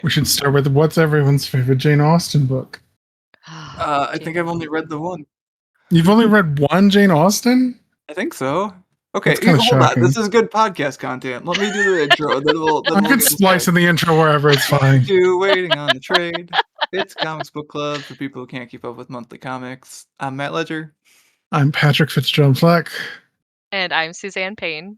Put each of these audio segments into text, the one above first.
We should start with what's everyone's favorite Jane Austen book. I think I've only read the one. You've only read one Jane Austen? I think so. Okay, That's kind of hold on. shocking. This is good podcast content. Let me do the intro, then I we'll can get to splice start. in the intro wherever it's fine. Waiting on the trade. It's Comics Book Club for people who can't keep up with monthly comics. I'm Matt Ledger. I'm Patrick Fitzgerald Fleck. And I'm Suzanne Payne.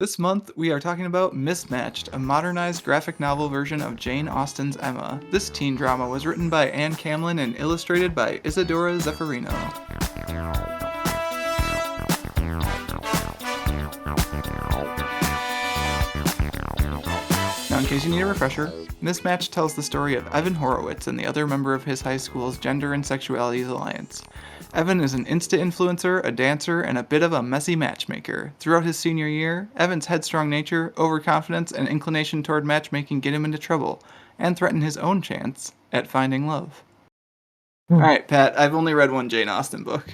This month, we are talking about Mismatched, a modernized graphic novel version of Jane Austen's Emma. This teen drama was written by Anne Camlin and illustrated by Isadora Zeffirino. Now, in case you need a refresher, Mismatched tells the story of Evan Horowitz and the other member of his high school's Gender and Sexualities Alliance. Evan is an Insta influencer, a dancer, and a bit of a messy matchmaker. Throughout his senior year, Evan's headstrong nature, overconfidence, and inclination toward matchmaking get him into trouble, and threaten his own chance at finding love. Alright, Pat, I've only read one Jane Austen book.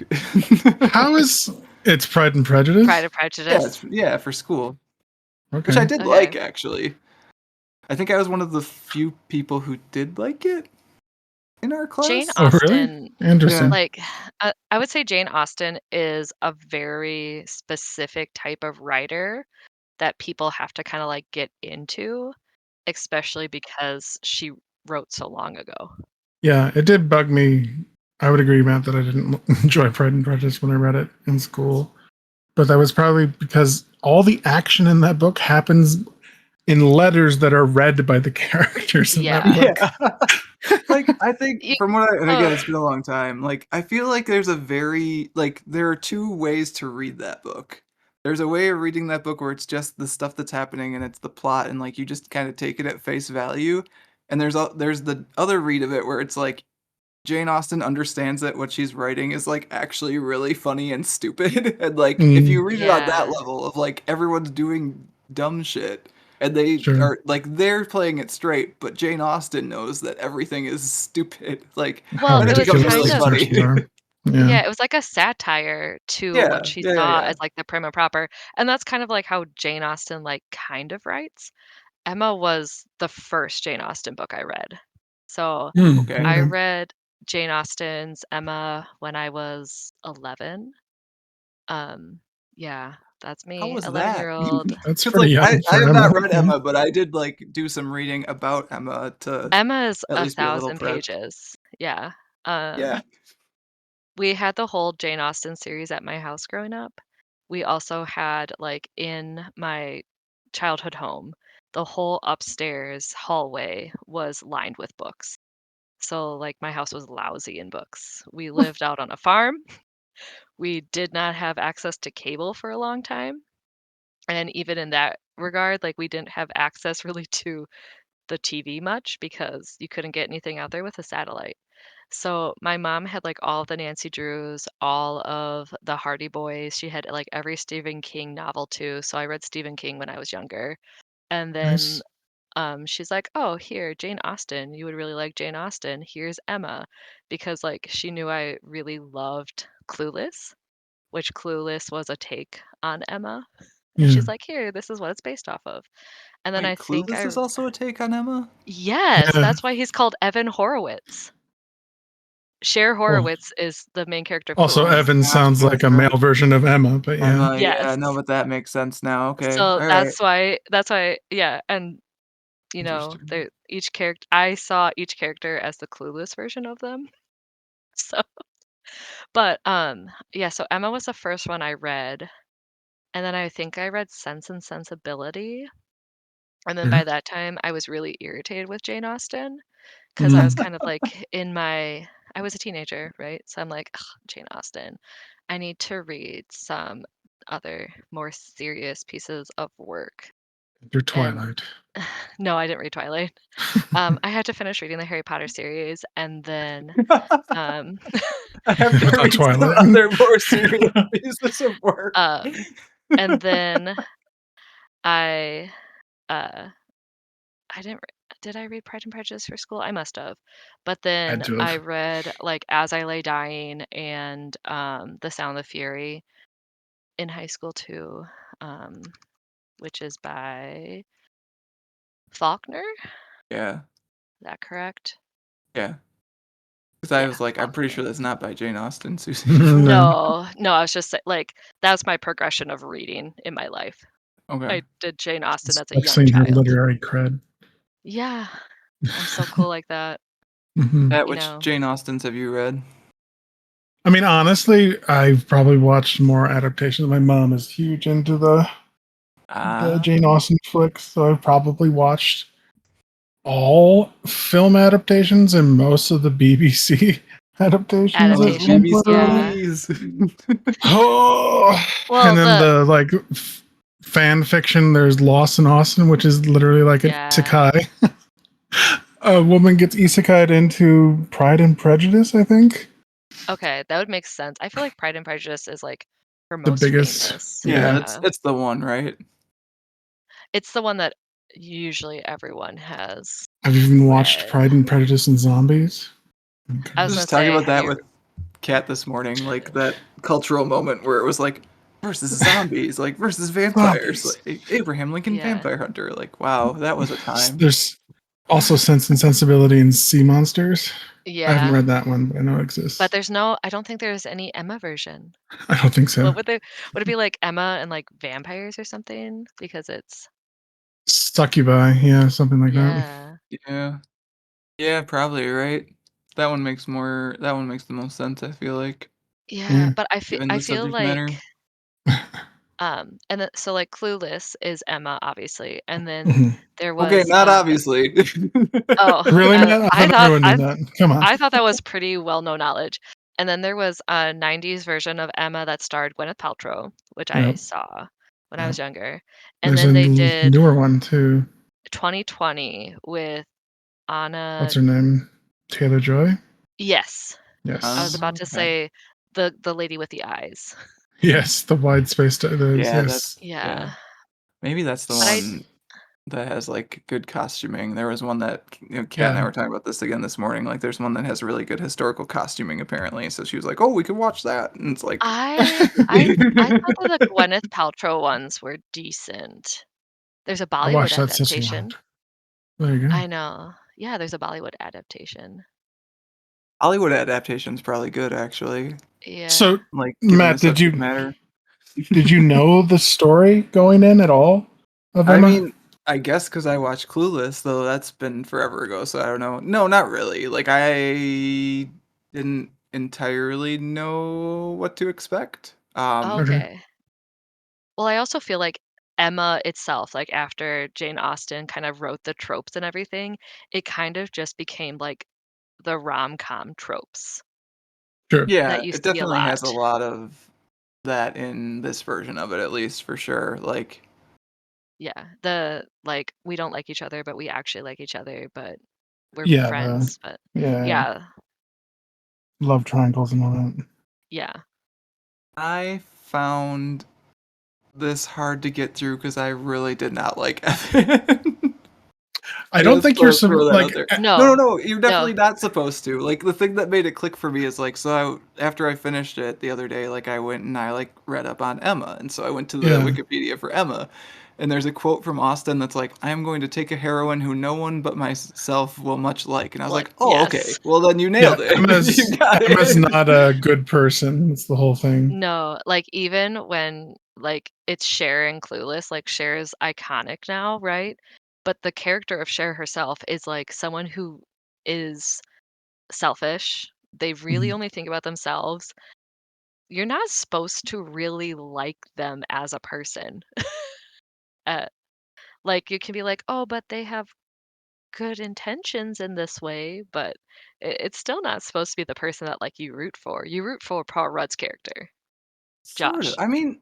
How is it's Pride and Prejudice? Pride and Prejudice. Yeah, for school. Okay. Which I did Okay. like, actually. I think I was one of the few people who did like it in our class. Jane Oh, really? Austen, Interesting. like, I would say Jane Austen is a very specific type of writer that people have to kind of like get into, especially because she wrote so long ago. Yeah, it did bug me. I would agree, Matt, that I didn't enjoy Pride and Prejudice when I read it in school. But that was probably because all the action in that book happens in letters that are read by the characters in that book. Yeah. Like, I think You- from what and again, oh, it's been a long time. Like, I feel like there's a very there are two ways to read that book. There's a way of reading that book where it's just the stuff that's happening and it's the plot and like you just kind of take it at face value. And there's the other read of it where it's like Jane Austen understands that what she's writing is like actually really funny and stupid. And like if you read it on that yeah. level of like everyone's doing dumb shit and they Sure. are like they're playing it straight, but Jane Austen knows that everything is stupid. Like How Well, then it it was becomes ridiculous really kind those of funny. versions are. yeah, Yeah. it was like a satire to Yeah, what she yeah, saw yeah. as like the prim and proper. And that's kind of like how Jane Austen like kind of writes. Emma was the first Jane Austen book I read. So Okay. I Okay. read Jane Austen's Emma when I was 11. Yeah, that's How me, was that? 11-year-old. That's Because pretty like young I for have Emma. not read Yeah. Emma, but I did like do some reading about Emma to Emma is at least be a little 1,000 prepped. pages. Yeah. Yeah. We had the whole Jane Austen series at my house growing up. We also had, like, in my childhood home, the whole upstairs hallway was lined with books. So, like, my house was lousy in books. We lived out on a farm. We did not have access to cable for a long time. And even in that regard, like, we didn't have access really to the TV much because you couldn't get anything out there with a satellite. So my mom had like all of the Nancy Drews, all of the Hardy Boys. She had like every Stephen King novel too. So I read Stephen King when I was younger. And then Nice. she's like, "Oh, here, Jane Austen. You would really like Jane Austen. Here's Emma," because like she knew I really loved Clueless, which Clueless was a take on Emma. And Yeah. she's like, "Here, this is what it's based off of." And then I Wait, think Clueless is also a take on Emma? yes, Yeah. that's why he's called Evan Horowitz. Cher Well, Horowitz is the main character of also, Clueless. Evan sounds Gotcha, like a gotcha. male version of Emma, but yeah. Emma, yeah, Yes. no, but that makes sense now. Okay, So all right. that's why yeah, and, you know, Interesting. they're each character I saw each character as the Clueless version of them. So but, yeah, so Emma was the first one I read, and then I think I read Sense and Sensibility, and then by Sure. that time, I was really irritated with Jane Austen. 'Cause I was Mm. kind of like I was a teenager, right? So I'm like, "Ugh, Jane Austen. I need to read some other more serious pieces of work." Your And Twilight. no, I didn't read Twilight. I had to finish reading the Harry Potter series and then, um, I have to But not read some Twilight. other more serious pieces of work. um, and then I, uh, I didn't did I read Pride and Prejudice for school? I must have. But Had then to I have. read, like, As I Lay Dying and, The Sound of Fury in high school too, um, which is by Faulkner? Yeah. that correct? Yeah. Because I Yeah, was like, I'm pretty okay. sure that's not by Jane Austen, Susie. No. No, no, I was just like, that's my progression of reading in my life. Okay. I did Jane Austen It's as a young flexing her child. literary cred. Yeah, I'm so cool like that, Mhm. At you which know? Jane Austens have you read? I mean, honestly, I've probably watched more adaptations. My mom is huge into the Ah, Jane Austen flicks, so I've probably watched all film adaptations and most of the BBC adaptations those at one Adaptations, point or other. yeah. BBCs. Oh, and Well, then the like fan fiction. There's Lost in Austin, which is literally like an yeah. isekai. A woman gets isekai'd into Pride and Prejudice, I think. Okay, that would make sense. I feel like Pride and Prejudice is, like, her The most biggest. famous. Yeah. Yeah, Yeah. it's the one, right? It's the one that usually everyone has I've even watched read. Pride and Prejudice and Zombies. I I was was gonna just talking say, about have that you with Kat this morning, like that cultural moment where it was like versus zombies, like versus vampires, Zombies. like Abraham Lincoln Yeah. Vampire Hunter. Like, wow, that was a time. There's also Sense and Sensibility and Sea Monsters. I haven't Yeah, read that one, but I know it but exists. there's no I don't think there's any Emma version. I don't think so. What would it be like Emma and, like, vampires or something? Because it's Succubi, yeah, something like that. yeah. Yeah, yeah, probably right. That one makes the most sense. I feel like, Yeah, Yeah. but given I the feel subject matter. like, and then so, like, Clueless is Emma, obviously, and then Mhm. there Okay, was, not obviously. oh, Really, Matt? I thought everyone knew that. Come on. I thought that was pretty well-known knowledge. And then there was a '90s version of Emma that starred Gwyneth Paltrow, which I Yep. saw when I Yep. was younger. And There's then a they did newer one too. 2020 with What's Anna. her name? Taylor Joy? Yes, I was Yes. about to Okay. say the lady with the eyes. Yes, the wide space those, Yeah, yes. that's yeah. Yeah, Maybe that's the but I one that has like good costuming. There was one that Kat and I Yeah. were talking about this again this morning. Like, there's one that has really good historical costuming apparently. So she was like, "Oh, we could watch that," and it's like, I thought that the Gwyneth Paltrow ones were decent. There's a I Bollywood watched that since a long adaptation. time. There you go. I know. Yeah, there's a Bollywood adaptation. Hollywood adaptation's probably good actually. Yeah. So, Like, given the Matt, did subject you matter. did you know the story going in at all of I Emma? mean, I guess because I watched Clueless, though that's been forever ago, so I don't know. No, not really. Like, I didn't entirely know what to expect. Okay. Okay. Well, I also feel like Emma itself, like after Jane Austen kind of wrote the tropes and everything, it kind of just became like the rom-com tropes Sure. that Yeah, you it see a definitely has a lot. lot of that in this version of it, at least for sure. Like, Yeah. The like we don't like each other, but we actually like each other, but we're Yeah, friends. But yeah, yeah, love triangles and all that. yeah. I found this hard to get through because I really did not like Evan. I don't Just think you're throw that out like there. No, no, No, no. You're no. definitely not supposed to. Like, the thing that made it click for me is like, so after I finished it the other day, like I went and I like read up on Emma, and so I went to the yeah, Wikipedia for Emma, and there's a quote from Austin that's like, "I am going to take a heroine who no one but myself will much like," and I was Like like, "Oh, okay. yes. Well, then you yeah. nailed it. Emma's You got Emma's it." not a good person. That's the whole thing. No, like, even when, like, it's Cher in Clueless, like, Cher is iconic now, right? But the character of Cher herself is, like, someone who is selfish. They really Mhm. only think about themselves. You're not supposed to really like them as a person. Uh, like, you can be like, "Oh, but they have good intentions in this way," but it's still not supposed to be the person that, like, you root for. You root for Paul Rudd's character, Sort of. Josh. I mean,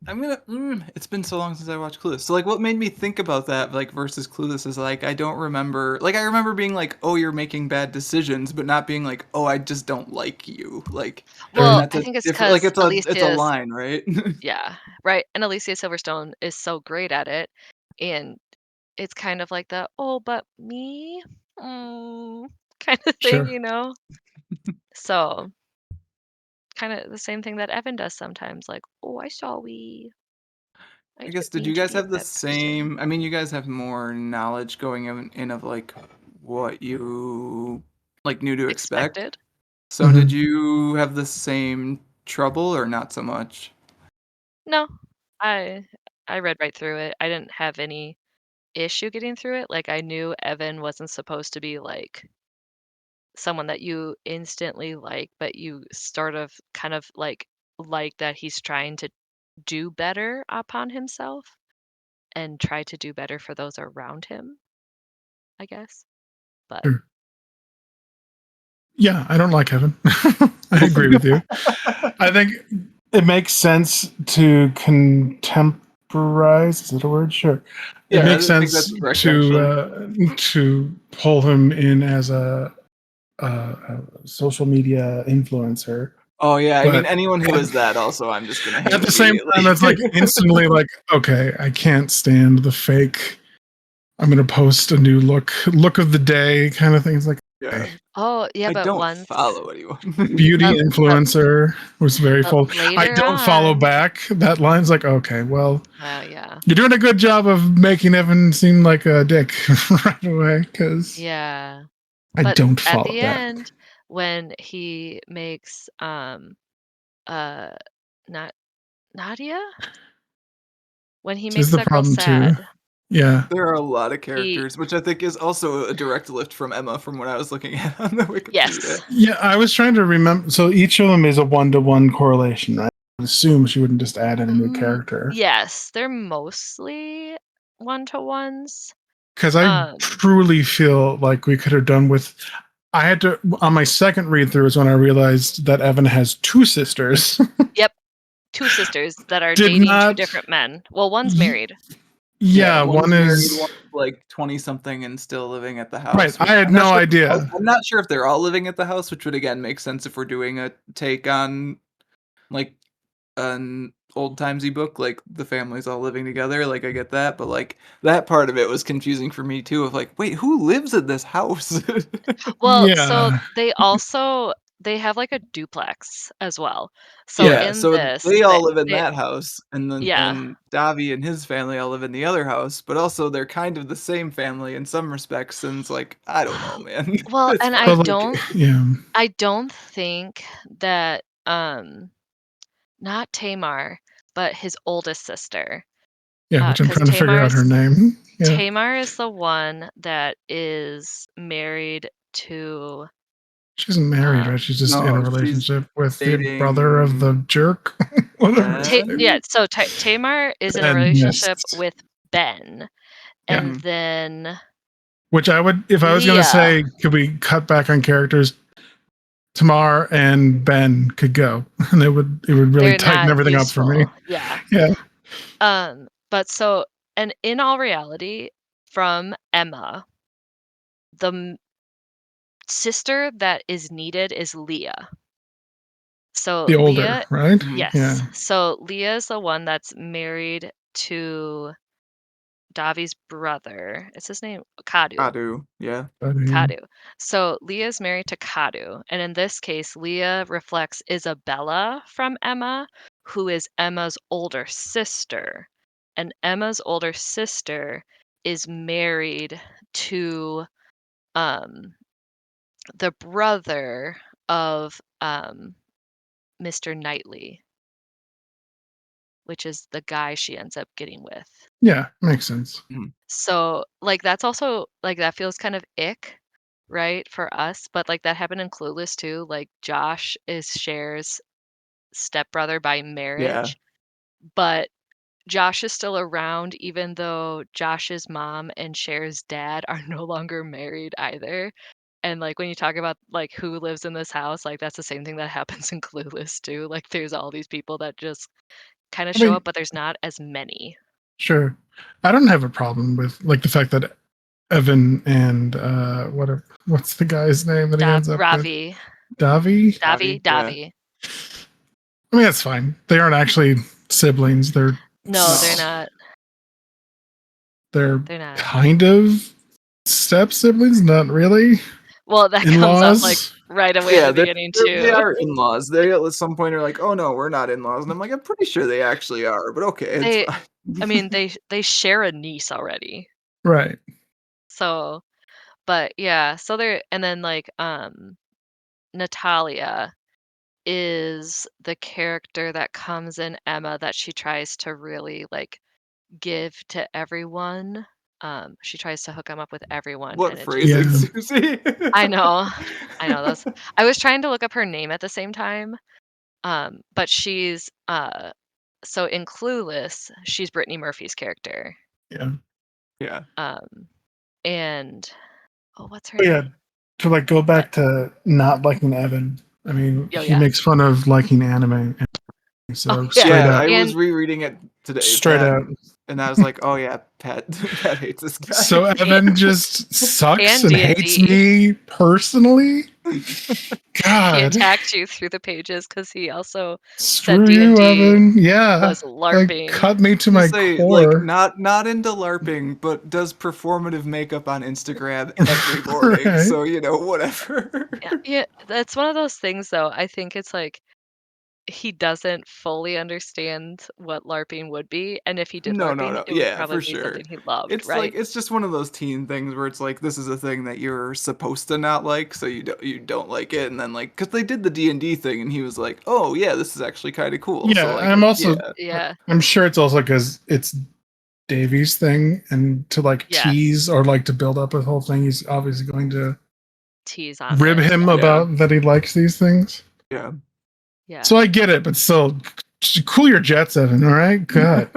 it's been so long since I watched Clueless. So like, what made me think about that, like versus Clueless, is like I don't remember. Like, I remember being like, "Oh, you're making bad decisions," but not being like, "Oh, I just don't like you." Like, and Well, Sure. that's I a think it's different. Like, because it's a line, right? yeah, right, and Alicia Silverstone is so great at it, and it's kind of like the, "Oh, but me?" Mm, kinda thing, Sure. you know? So, kinda the same thing that Evan does sometimes, like, "Oh, I saw we I I guess, didn't did mean you to guys be a have the bad person." same? I mean, you guys have more knowledge going in of like what you like knew to expect. Expected? So did Mhm. you have the same trouble or not so much? No. I I read right through it. I didn't have any issue getting through it. Like, I knew Evan wasn't supposed to be, like, someone that you instantly like, but you sort of kind of, like that he's trying to do better upon himself and try to do better for those around him, I guess. But Sure. Yeah, I don't like heaven. I agree with you. I think it makes sense to contemporize. Is that a word? Sure. It Yeah, makes I think sense that's correct actually. to pull him in as a social media influencer, Oh yeah, I mean but anyone who at, is that also I'm just gonna hate at the same immediately. time, it's like instantly like, okay, I can't stand the fake. I'm gonna post a new look of the day kind of thing. It's like, Yeah. okay, oh, yeah, I but don't once follow anyone. beauty but influencer was very but full. I later don't follow on back. That line's like, okay, well, yeah. you're doing a good job of making Evan seem like a dick right away because Yeah. I But don't at follow the back. end, when he makes, uh, not Nadia? When he She's makes the that girl problem too. sad, Yeah. There are a lot of he characters, which I think is also a direct lift from Emma from what I was looking at on the Wikipedia. yes. Yeah, I was trying to remember. So each of them is a 1-to-1 correlation, right? I would assume she wouldn't just add in a new character. Yes, they're mostly one-to-ones. Because I Um, truly feel like we could have done with. I had to, on my second read through, is when I realized that Evan has two sisters. yep, 2 sisters that are Did dating 2 not. different men. Well, one's y- married. Yeah, Yeah, one one's married, is. one's like 20 something and still living at the Right. house, I which had I'm not no sure idea. I'm not sure if they're all living at the house, which would again make sense if we're doing a take on like an old timesy book, like the family's all living together, like I get that, but like that part of it was confusing for me too of like, wait, who lives in this house? Well, so Yeah. they have, like, a duplex as well. So Yeah, in so this, they all they live in they that house, and then yeah. and Davi and his family all live in the other house, but also they're kind of the same family in some respects, and it's like, I don't know, man. Well, It's and But fine. like, yeah. I don't think that, not Tamar, but his oldest sister, Yeah, which I'm because trying to figure out her name. Yeah. Tamar is the one that is married to, She isn't married, right? um She's just in a No, she's relationship with the brother of the dating jerk. Whatever his Ta Ben? yeah, name so Tamar is is. in a And relationship missed. with Ben, Yeah. and Mhm. then Which I would, if I was going to Leah, say, could we cut back on characters? Tamar and Ben could go, and it would really they're tighten not everything up for me. useful, yeah. Yeah. But so and in all reality, from Emma, the sister that is needed is Leah. So The older, Leah right? Mhm. Yeah. yes. So Leah is the one that's married to Davi's brother. Is his name Kadu? Adu, yeah. But, yeah. Kadu. So Leah's married to Kadu, and in this case, Leah reflects Isabella from Emma, who is Emma's older sister. And Emma's older sister is married to um the brother of Mr. Knightley, which is the guy she ends up getting with. Yeah, makes sense. Mhm. So, like, that's also like, that feels kind of ick, right, for us, but, like, that happened in Clueless too, like, Josh is Cher's stepbrother by Yeah. marriage, but Josh is still around even though Josh's mom and Cher's dad are no longer married either, and, like, when you talk about, like, who lives in this house, like, that's the same thing that happens in Clueless too, like, there's all these people that just kinda I show mean, up, but there's not as many. sure. I don't have a problem with like the fact that Evan and what's the guy's name that he ends up with? Ravi. Davi? Davi, Davi, yeah. Davi. I mean, that's fine. They aren't actually siblings. They're No, they're No. not. they're They're not. kind of step siblings, not really. Well, that In comes up, like, laws. right away at Yeah, the beginning they too. are in-laws. They at some point are like, "Oh, no, we're not in-laws," and I'm like, "I'm pretty sure they actually are, but okay, it's They fine." I mean, they share a niece already. Right. So, But yeah, so there and then like Natalia is the character that comes in Emma that she tries to really like give to everyone. She tries to hook him up with everyone What and it just phrasing, Yeah. Susie? I know. I know that's I was trying to look up her name at the same time. But she's so in Clueless, she's Brittany Murphy's character. Yeah. Yeah. Um and oh, what's her But yeah, name? to like go But back to not liking Evan. I mean, oh he yeah. makes fun of liking anime, Oh so yeah. straight Yeah, up, I And was rereading it today, straight Pat, up. and I was like, oh yeah, Pat Pat hates this guy. So Evan just sucks and and hates D&D. me personally. He God, attacked you through the pages because he also said screw you, D&D Evan. Yeah, was like LARPing. cut me to To my say like core. not into LARPing, but does performative makeup on Instagram every morning. Right? So whatever. Yeah, yeah, that's one of those things though. I think it's like he doesn't fully understand what LARPing would be, and if he did No, no, LARPing, no. it would Yeah, probably for be sure. something he loved, It's like right? it's just one of those teen things where it's like this is a thing that you're supposed to not like, so you don't like it, and then like because they did the D&D thing, and he was like, oh yeah, this is actually kind of cool. So Yeah, like I'm also. yeah, Yeah. I'm sure it's also because it's Davies' thing, and to like Yes. tease or like to build up a whole thing, he's obviously going to Tease on rib it. him Yeah. yeah, about that he likes these things. yeah. So Yeah. I get it, but still, cool your jets, Evan. All right, God.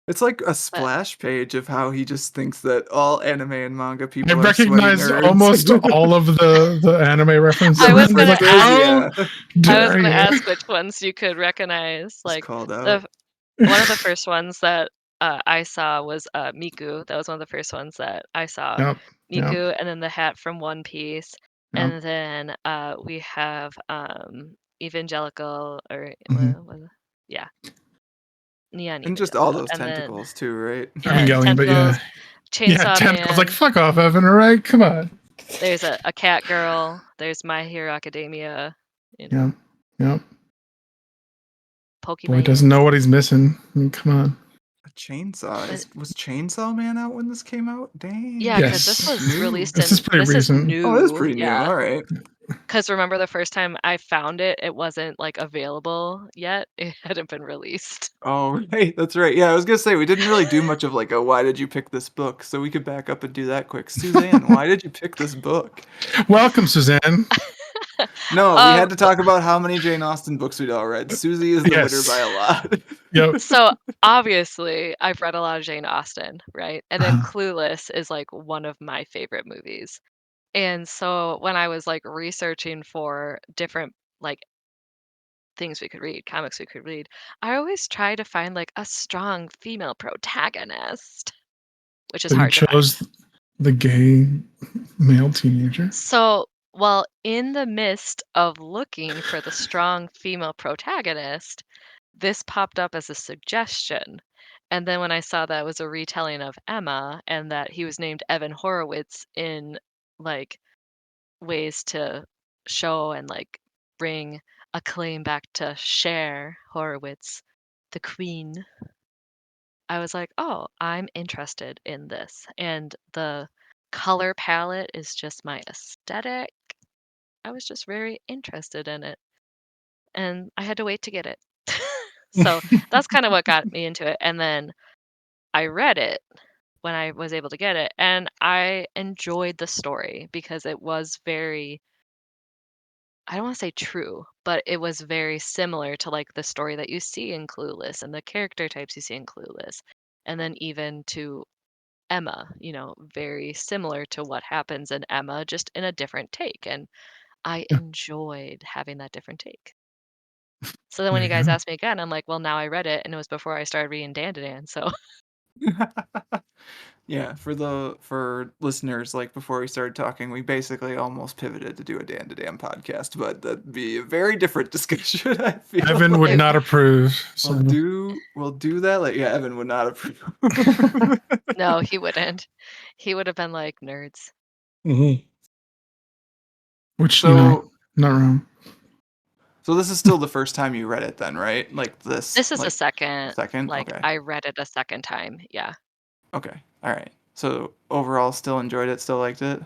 It's like a But splash page of how he just thinks that all anime and manga I people are sweaty recognize nerds. almost all of the anime references. I The was And it's gonna like, references, ask how yeah. I was dare gonna you? ask which ones you could recognize. Just Like called out. the one of the first ones that I saw was Miku. That was one of the first ones that I saw. Yep, yep, Miku, and then the hat from One Piece, yep. and then we have Evangelical or Mm-hmm. yeah, Neon And just all Evangelical, those and then tentacles too, right? yeah, Evangelion, but Tentacles, yeah, yeah. Chainsaw Tentacles. Like, Man. fuck off, Evan. All right, come on. There's a cat girl. There's My Hero Academia. You know, Yep, yep. Boy doesn't Pokemans. know what he's missing. I mean, come on. A chainsaw But was Chainsaw Man out when this came out? yeah, Dang, because this Yes, that's was new. released this is in pretty this is recent. Oh, that's new. pretty new. Yeah. All right. Because remember the first time I found it, it wasn't like available yet. It hadn't been released. Oh, right. That's right. Yeah, I was gonna say we didn't really do much of like a why did you pick this book, so we could back up and do that quick. Suzanne, why did you pick this book? Welcome, Suzanne. No, we had to But talk about how many Jane Austen books we'd all read. Susie is the winner by Yes. a lot. Yep. so obviously I've read a lot of Jane Austen, right? And then Uh, Clueless is like one of my favorite movies. And so when I was like researching for different like things we could read, comics we could read, I always try to find like a strong female protagonist, which is but you hard to find. chose the gay male teenager. So, well, in the midst of looking for the strong female protagonist, this popped up as a suggestion. And then when I saw that it was a retelling of Emma and that he was named Evan Horowitz in like ways to show and like bring acclaim back to Cher Horowitz, the queen, I was like, "Oh, I'm interested in this." And the color palette is just my aesthetic. I was just very interested in it, and I had to wait to get it. So, that's kinda what got me into it, and then I read it when I was able to get it, and I enjoyed the story because it was very I don't wanna say true, but it was very similar to, like, the story that you see in Clueless and the character types you see in Clueless, and then even to Emma, very similar to what happens in Emma, just in a different take, and I enjoyed having that different take. So then when There you you guys go. asked me again, I'm like, "Well, now I read it, and it was before I started reading Dandadan," so Yeah, for listeners, like before we started talking, we basically almost pivoted to do a Dan to Dan podcast, but that'd be a very different discussion, I feel Evan would it not like. approve. We'll So, do that. Like, yeah, Evan would not approve. no, he wouldn't. He would have been like, "Nerds." mhm. Which So not wrong. so this is still the first time you read it then, right? Like this This is the like second second? like, Okay. I read it a second time, yeah. Okay. All right. So overall, still enjoyed it, still liked it.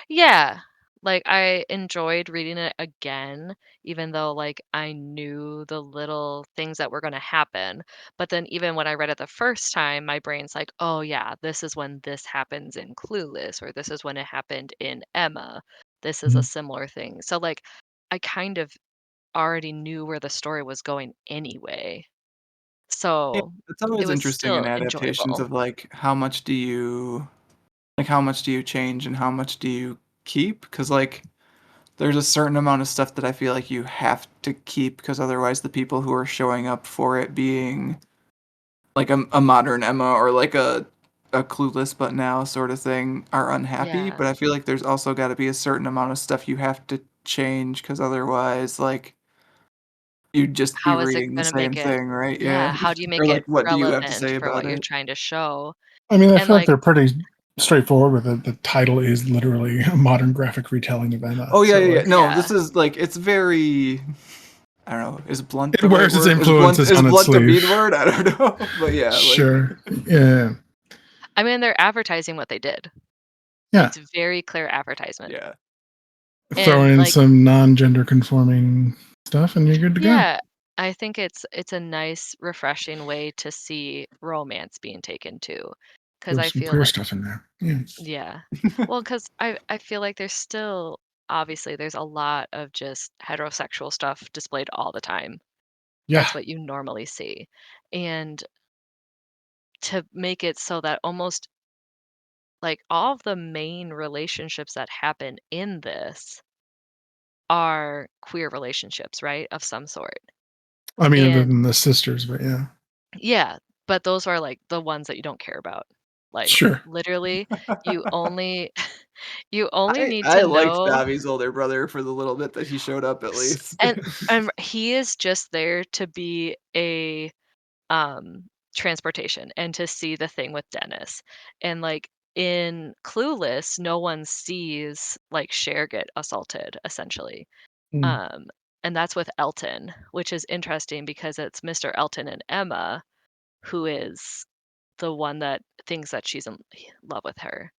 Yeah. Like, I enjoyed reading it again, even though, like, I knew the little things that were gonna happen. But then even when I read it the first time, my brain's like, "Oh, yeah, this is when this happens in Clueless," or "This is when it happened in Emma. This is a Mhm. similar thing." So, like, I kind of already knew where the story was going anyway. Yeah, So, it's it always was interesting in still adaptations enjoyable. of like how much do you change and how much do you keep? Because like there's a certain amount of stuff that I feel like you have to keep because otherwise the people who are showing up for it being like a modern Emma or like a clueless but now sort of thing are unhappy. Yeah. But I feel like there's also got to be a certain amount of stuff you have to change because otherwise like you'd just be How is it reading the gonna same make it thing, right? yeah, Yeah. how do you Or make like it what do you have to relevant say for what about you're it? trying to show? I mean, I And, feel like like they're pretty straightforward with it. The title is literally a modern graphic retelling of Emma. Oh yeah, So yeah, yeah. like, No, yeah. this is like it's very. I don't know. Is blunt it the right wears its word? influences Is on its blunt a mean sleeve. word? I don't know. But yeah, like Sure. Yeah. I mean, they're advertising what they did. Yeah. It's very clear advertisement. yeah, Throw And, in like some non-gender conforming stuff, and you're good to go. yeah, I think it's a nice, refreshing way to see romance being taken too, because Throw I some feel queer like stuff in there. Yeah. yeah. Well, because I feel like there's still obviously, there's a lot of just heterosexual stuff displayed all the time. Yeah. That's what you normally see. And to make it so that almost like all of the main relationships that happen in this are queer relationships, right? Of some sort. I mean, other And than the sisters, but yeah. yeah, but those are like the ones that you don't care about. Like Sure. literally, you only you only need I to liked know Davi's older brother for the little bit that he showed up at s- least. and and he is just there to be a transportation and to see the thing with Dennis. And like in Clueless, no one sees like Cher get assaulted essentially. Mm, Um and that's with Elton, which is interesting because it's Mr. Elton and Emma who is the one that thinks that she's in love with her.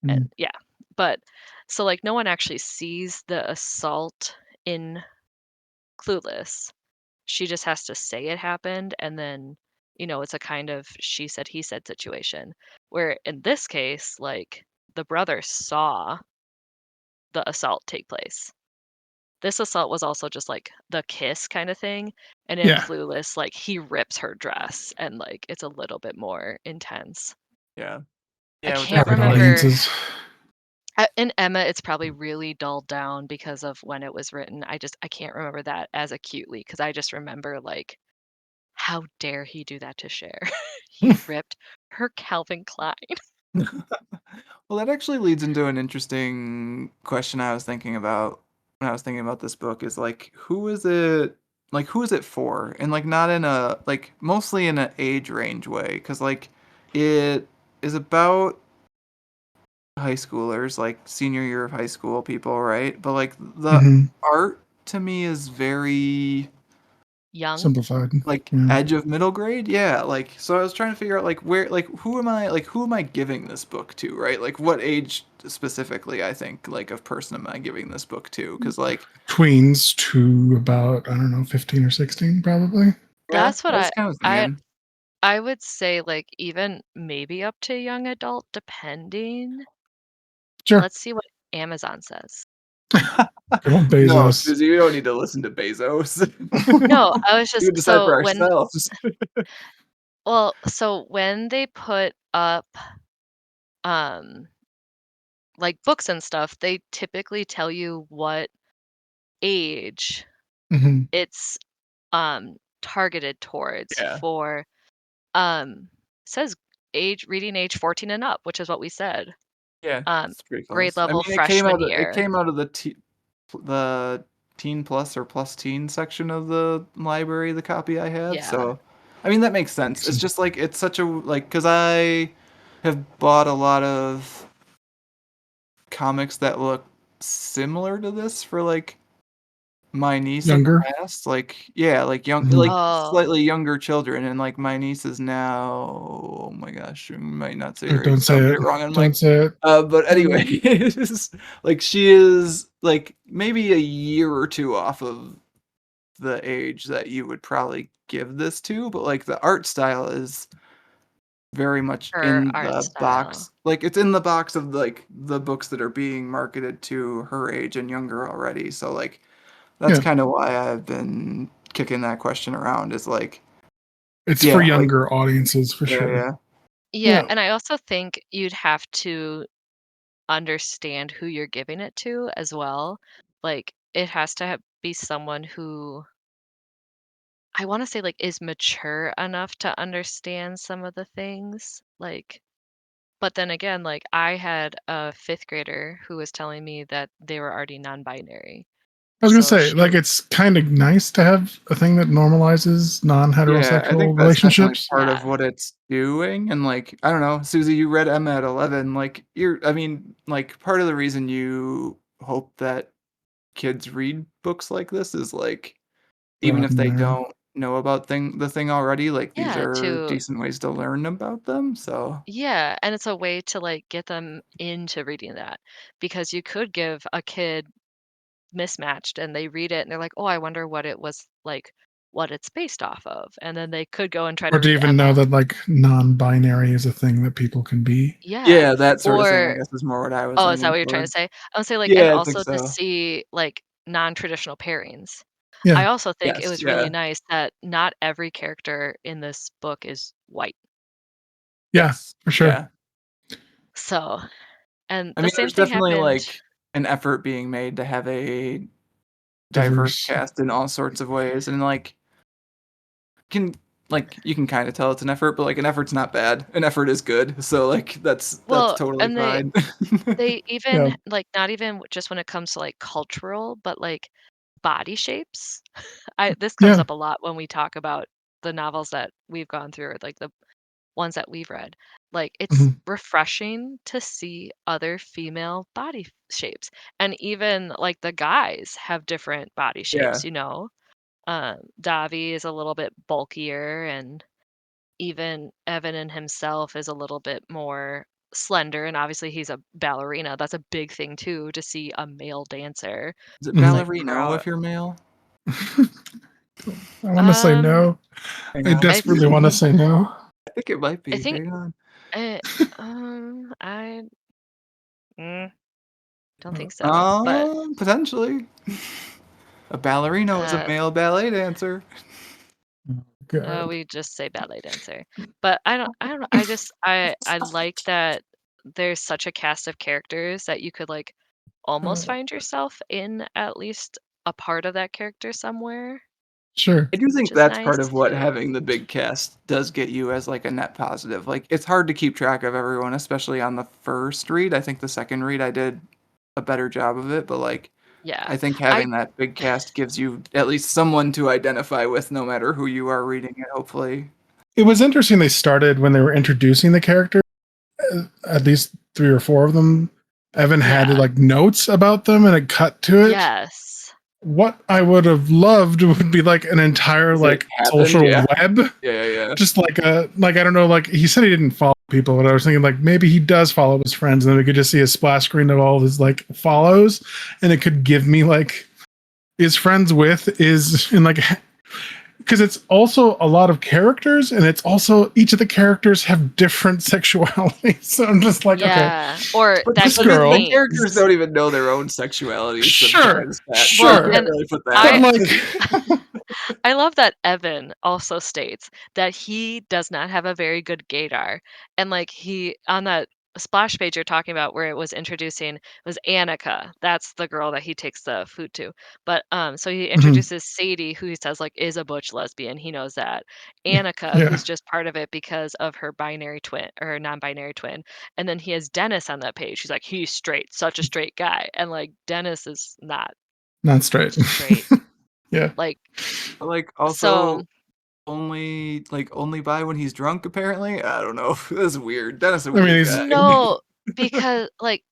And mm, yeah. But so like no one actually sees the assault in Clueless. She just has to say it happened, and then, it's a kind of she said, he said situation. Where in this case, like, the brother saw the assault take place. This assault was also just, like, the kiss kinda thing, and in yeah. Clueless, like, he rips her dress, and, like, it's a little bit more intense. Yeah, I yeah, which I can't Target forgot. remember audiences. in Emma, it's probably really dulled down because of when it was written. I can't remember that as acutely because I just remember, like, how dare he do that to Cher? He ripped her Calvin Klein. Well, that actually leads into an interesting question I was thinking about when I was thinking about this book is like who is it for? And like not in a like mostly in an age range way cuz like it is about high schoolers, like senior year of high school people, right? But like the Hmm. art to me is very Young? Simplified. like Yeah. edge of middle grade, yeah, like so I was trying to figure out like where like who am I giving this book to, right? Like what age specifically I think like of person am I giving this book to? Because like Tweens to about, I don't know, 15 or 16, probably. yeah, That's what that's kind of I thinking. I would say, like, even maybe up to young adult, depending. Sure. Let's see what Amazon says. Good old No, Bezos. Susie, you don't need to listen to Bezos. No, I was We just can decide for so when ourselves. so when they put up, um, like, books and stuff, they typically tell you what age Hmm. it's, targeted towards Yeah, for, um says reading age 14 and up, which is what we said. yeah, Um, it's pretty grade close. I level mean, it came freshman out it year. came out of the teen plus or plus teen section of the library, the copy I have. Yeah. So, I mean, that makes sense. It's just like it's such a like because I have bought a lot of comics that look similar to this for like my niece in the Younger. past, like yeah, like young, Mhm. like Oh, slightly younger children, and like my niece is now, oh my gosh, I might not say her age, Don't so I don't say get it. it wrong on Don't mic. say it. But anyway, like she is like maybe a year or two off of the age that you would probably give this to, but like the art style is very much her in art the style. box. Like it's in the box of like the books that are being marketed to her age and younger already. So like that's Yeah, kind of why I've been kicking that question around is like, it's for yeah, like younger audiences for yeah, sure. yeah. Yeah, Yeah, and I also think you'd have to understand who you're giving it to as well. Like, it has to be someone who I wanna say, like, is mature enough to understand some of the things, like but then again, like, I had a 5th grader who was telling me that they were already non-binary. I was gonna So say, like, she it's kind of nice to have a thing that normalizes Yeah, I think non-heterosexual that's definitely relationships. part of yeah. what it's doing, and, like, I don't know, Susie, you read Emma at 11, like, you're I mean, like, part of the reason you hope that kids read books like this is, like, even if Broaden they their. don't know about the thing already, like, these Yeah, are to decent ways to learn about them, so yeah, and it's a way to, like, get them into reading that, because you could give a kid Mismatched, and they read it, and they're like, "Oh, I wonder what it was like what it's based off of," and then they could go and try Or to to read even know Emma. that like non-binary is a thing that people can be. Yeah, yeah, that sort of thing, I or guess, is more what I was oh, is that leaning what you're trying to towards. say? I would say, like and Yeah, I think also to so. see, like, non-traditional pairings. I Yeah, also think it Yes, was really yeah. nice that not every character in this book is white. yeah, Yes, for sure. yeah. So and I the mean, same there's thing definitely, happened. like, an effort being made to have a diverse Diverse. cast in all sorts of ways, and, like, can like, you can kinda tell it's an effort, but, like, an effort's not bad. An effort is good, so, like, that's Well, totally and fine. they Yeah. even like, not even just when it comes to, like, cultural, but, like, body shapes. I this comes Yeah. up a lot when we talk about the novels that we've gone through or, like, the ones that we've read. Like, it's Mhm. refreshing to see other female body shapes, and even, like, the guys have different body Yeah. shapes, you know? Davi is a little bit bulkier, and even Evan in himself is a little bit more slender, and obviously he's a ballerina. That's a big thing too, to see a male dancer, Is it just, Mhm. like, ballerino throughout if you're male? I want to say um, no. Hang I on. I desperately want to say no. I think it might I be. think Hang on. I I mm, don't Uh, think so, but, Potentially. A ballerino is a uh male ballet dancer. oh, God. we just say ballet dancer. But I don't know, I just I like that there's such a cast of characters that you could, like, almost Uh, find yourself in at least a part of that character somewhere, sure. I do which think is that's nice part of what too. having the big cast does get you as, like, a net positive. Like, it's hard to keep track of everyone, especially on the first read. I think the second read, I did a better job of it, but, like, Yeah. I think I having that big cast gives you at least someone to identify with no matter who you are reading it, hopefully. It was interesting they started when they were introducing the character, at least three or four of them. Evan had yeah. like notes about them and it cut to it. Yes. What I would have loved would be like an entire If it like happened, social yeah. web, Yeah, yeah. just like a like I don't know, like he said he didn't follow people, but I was thinking like maybe he does follow his friends, and then we could just see a splash screen of all his like follows, and it could give me like is friends with is in like because it's also a lot of characters, and it's also each of the characters have different sexuality. So I'm just like, okay, Yeah. Or But that this he the girl, characters thinks. don't even know their own sexualities sure, sometimes, Pat, so you Well, can't sure, and really put that but I on. like, I love that Evan also states that he does not have a very good gaydar, and, like, he on that splash page you're talking about where it was introducing was Annika, that's the girl that he takes the food to, but, so he mhm, introduces Sadie, who he says, like, is a butch lesbian, he knows that. Annika, yeah, who's just part of it because of her binary twin or her non-binary twin, and then he has Dennis on that page, he's like, "He's straight, such a straight guy," and, like, Dennis is not not straight. straight, Yeah, like, But, like, so also only buy when he's drunk, apparently? I don't know. That's weird. Dennis is a I mean, weird he's guy. no, because, like,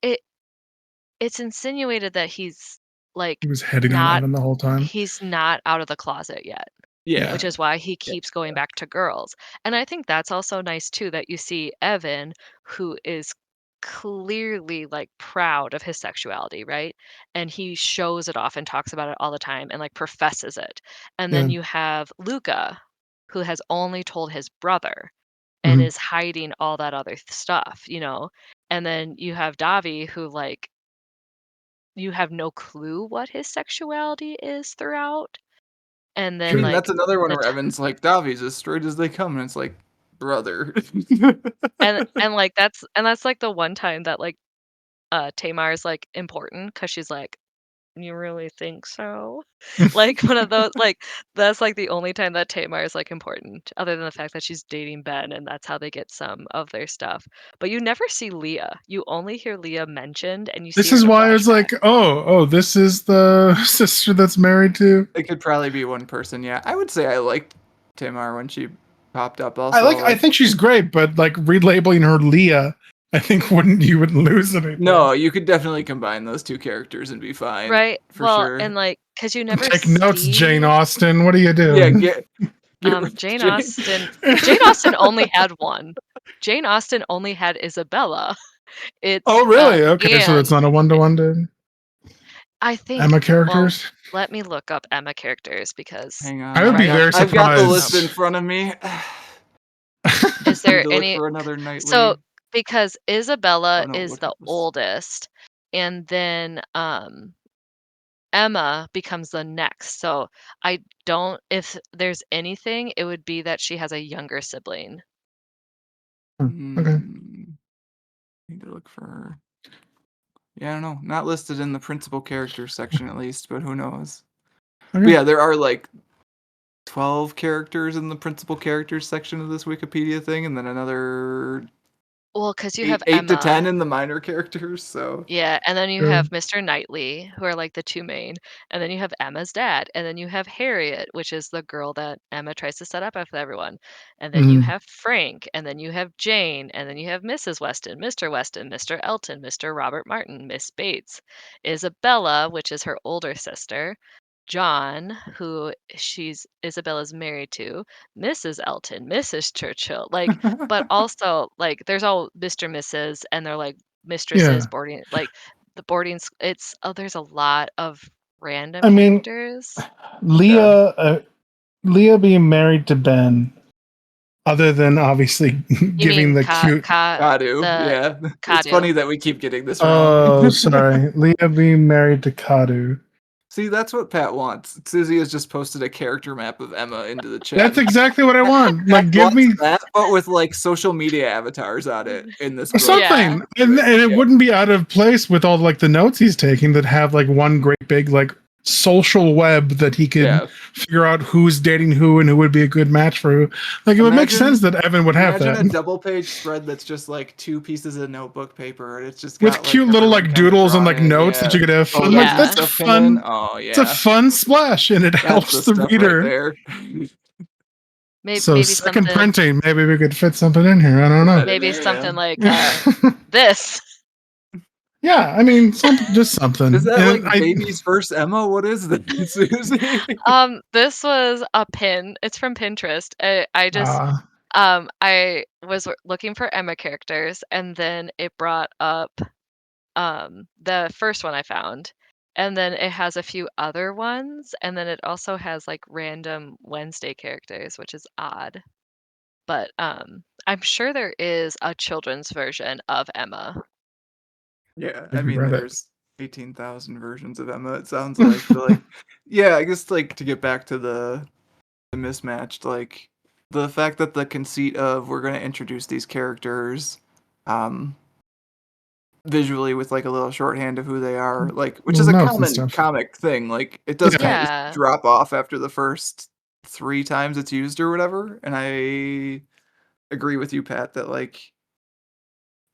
it's insinuated that he's like He was heading on not Evan the whole time. he's not out of the closet yet, Yeah. which is why he keeps going back to girls. And I think that's also nice too that you see Evan, who is clearly like proud of his sexuality, right? And he shows it off and talks about it all the time and like professes it. And then Yeah. you have Luca, who has only told his brother and Mhm. is hiding all that other stuff, you know? And then you have Davi, who like you have no clue what his sexuality is throughout. And I then mean, like that's another one the where Evan's like, Davi's as straight as they come, and it's like, brother. that's like the one time that like Tamar is like important because she's like, you really think so? Like one of those like that's like the only time that Tamar is like important, other than the fact that she's dating Ben and that's how they get some of their stuff. But you never see Leah. You only hear Leah mentioned and you see This her is in a why I was flashback. like, oh, this is the sister that's married to. It could probably be one person, yeah. I would say I liked Tamar when she popped up I also. like. I think she's great, but like relabeling her Leah, I think you wouldn't lose anything. No, you could definitely combine those two characters and be fine, Right? for Well, sure. and like cuz you never Take notes, Jane see Austen. What are you Yeah, doing? get rid of Jane Jane. Austen only had one. Jane Austen only had Isabella. It's Oh, really? Okay, so it's and not a one-to-one to I think Emma well, characters. let me look up Emma characters because Hang on, I would I've be got very I've got the list surprised. in front of me. is Need there to look any for another so nightly. because Oh Isabella no, is look at the this. oldest and then Emma becomes the next. So I don't if there's anything, it would be that she has a younger sibling. Hmm, okay. Need to look for. Yeah, I don't know. Not listed in the principal characters section at least, but who knows? But Okay. yeah, there are like 12 characters in the principal characters section of this Wikipedia thing, and then another Well, because you have eight to Emma. 10 in the minor characters. So Yeah, and then you Sure. have Mr. Knightley, who are like the two main, and then you have Emma's dad, and then you have Harriet, which is the girl that Emma tries to set up with everyone, and then you Mhm. have Frank, and then you have Jane, and then you have Mrs. Weston, Mr. Elton, Mr. Robert Martin, Miss Bates, Isabella, which is her older sister, John, who she's Isabella's married to, Mrs. Elton, Mrs. Churchill, like, but also like there's all Mr. Mrs. and they're like mistresses Yeah. boarding like the it's there's a lot of random I mean, characters. yeah, Leah, Leah being married to Ben, other than obviously You giving mean the cute. Kadu. the Yeah, it's Kadu. funny that we keep getting this wrong. Oh, sorry, Leah being married to Kadu. See, that's what Pat wants. Susie has just posted a character map of Emma into the That's chat. exactly what I want. Pat Like, give wants me that, but with like social media avatars on it in this book. Yeah. something, and it Yeah. wouldn't be out of place with all like the notes he's taking that have like one great big like social web that he could Yeah. figure out who's dating who and who would be a good match for who. Like, it would make sense Imagine that Evan would have imagine that a double page spread that's just like two pieces of notebook paper and it's just with got like cute little everyone like kind of doodles and drawn like in. notes that Yeah. you could have fun. Like, Photos and Yeah. that's stuff pinned in. fun. Oh It's a yeah. fun splash, and it That's helps the the stuff right reader. there. So Maybe second something printing, maybe we could fit something in here. I don't Put know. that in maybe there, yeah. something like this. Yeah, I mean, just Is something. that And like baby's first Emma? What is this, Susie? This was a pin. It's from Pinterest. I just uh, I was looking for Emma characters and then it brought up the first one I found. And then it has a few other ones, and then it also has like random Wednesday characters, which is odd. But I'm sure there is a children's version of Emma. Yeah, I if you mean, read it. there's 18,000 versions of Emma, it sounds like. But like, yeah, I guess like to get back to the mismatched, like the fact that the conceit of we're gonna introduce these characters, um, visually with like a little shorthand of who they are, like which Little is a notes and common stuff. comic thing. Like it does Yeah. kind of just Yeah, drop off after the first 3 times it's used or whatever. And I agree with you, Pat, that like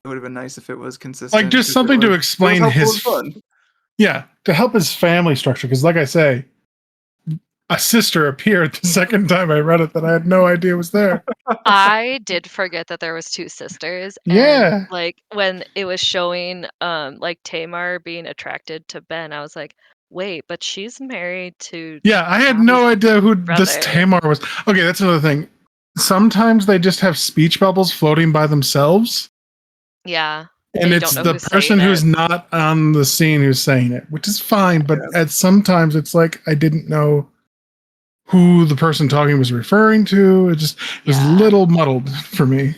it would have been nice if it was Like, consistent just because something to it was explain helpful his and fun. yeah, to help his family structure. Because, like I say, a sister appeared the second time I read it that I had no idea was there. I did forget that there was 2 sisters, and, Yeah. like, when it was showing, like, Tamar being attracted to Ben, I was like, "Wait, but she's married to Yeah, I had Bobby's no idea who this brother." Tamar was. Okay, that's another thing. Sometimes they just have speech bubbles floating by themselves, Yeah, and and you it's don't know the who's saying person who's it. not on the scene who's saying it, which is fine. But Yeah. at sometimes it's like I didn't know who the person talking was referring to. It was a Yeah. little muddled for me.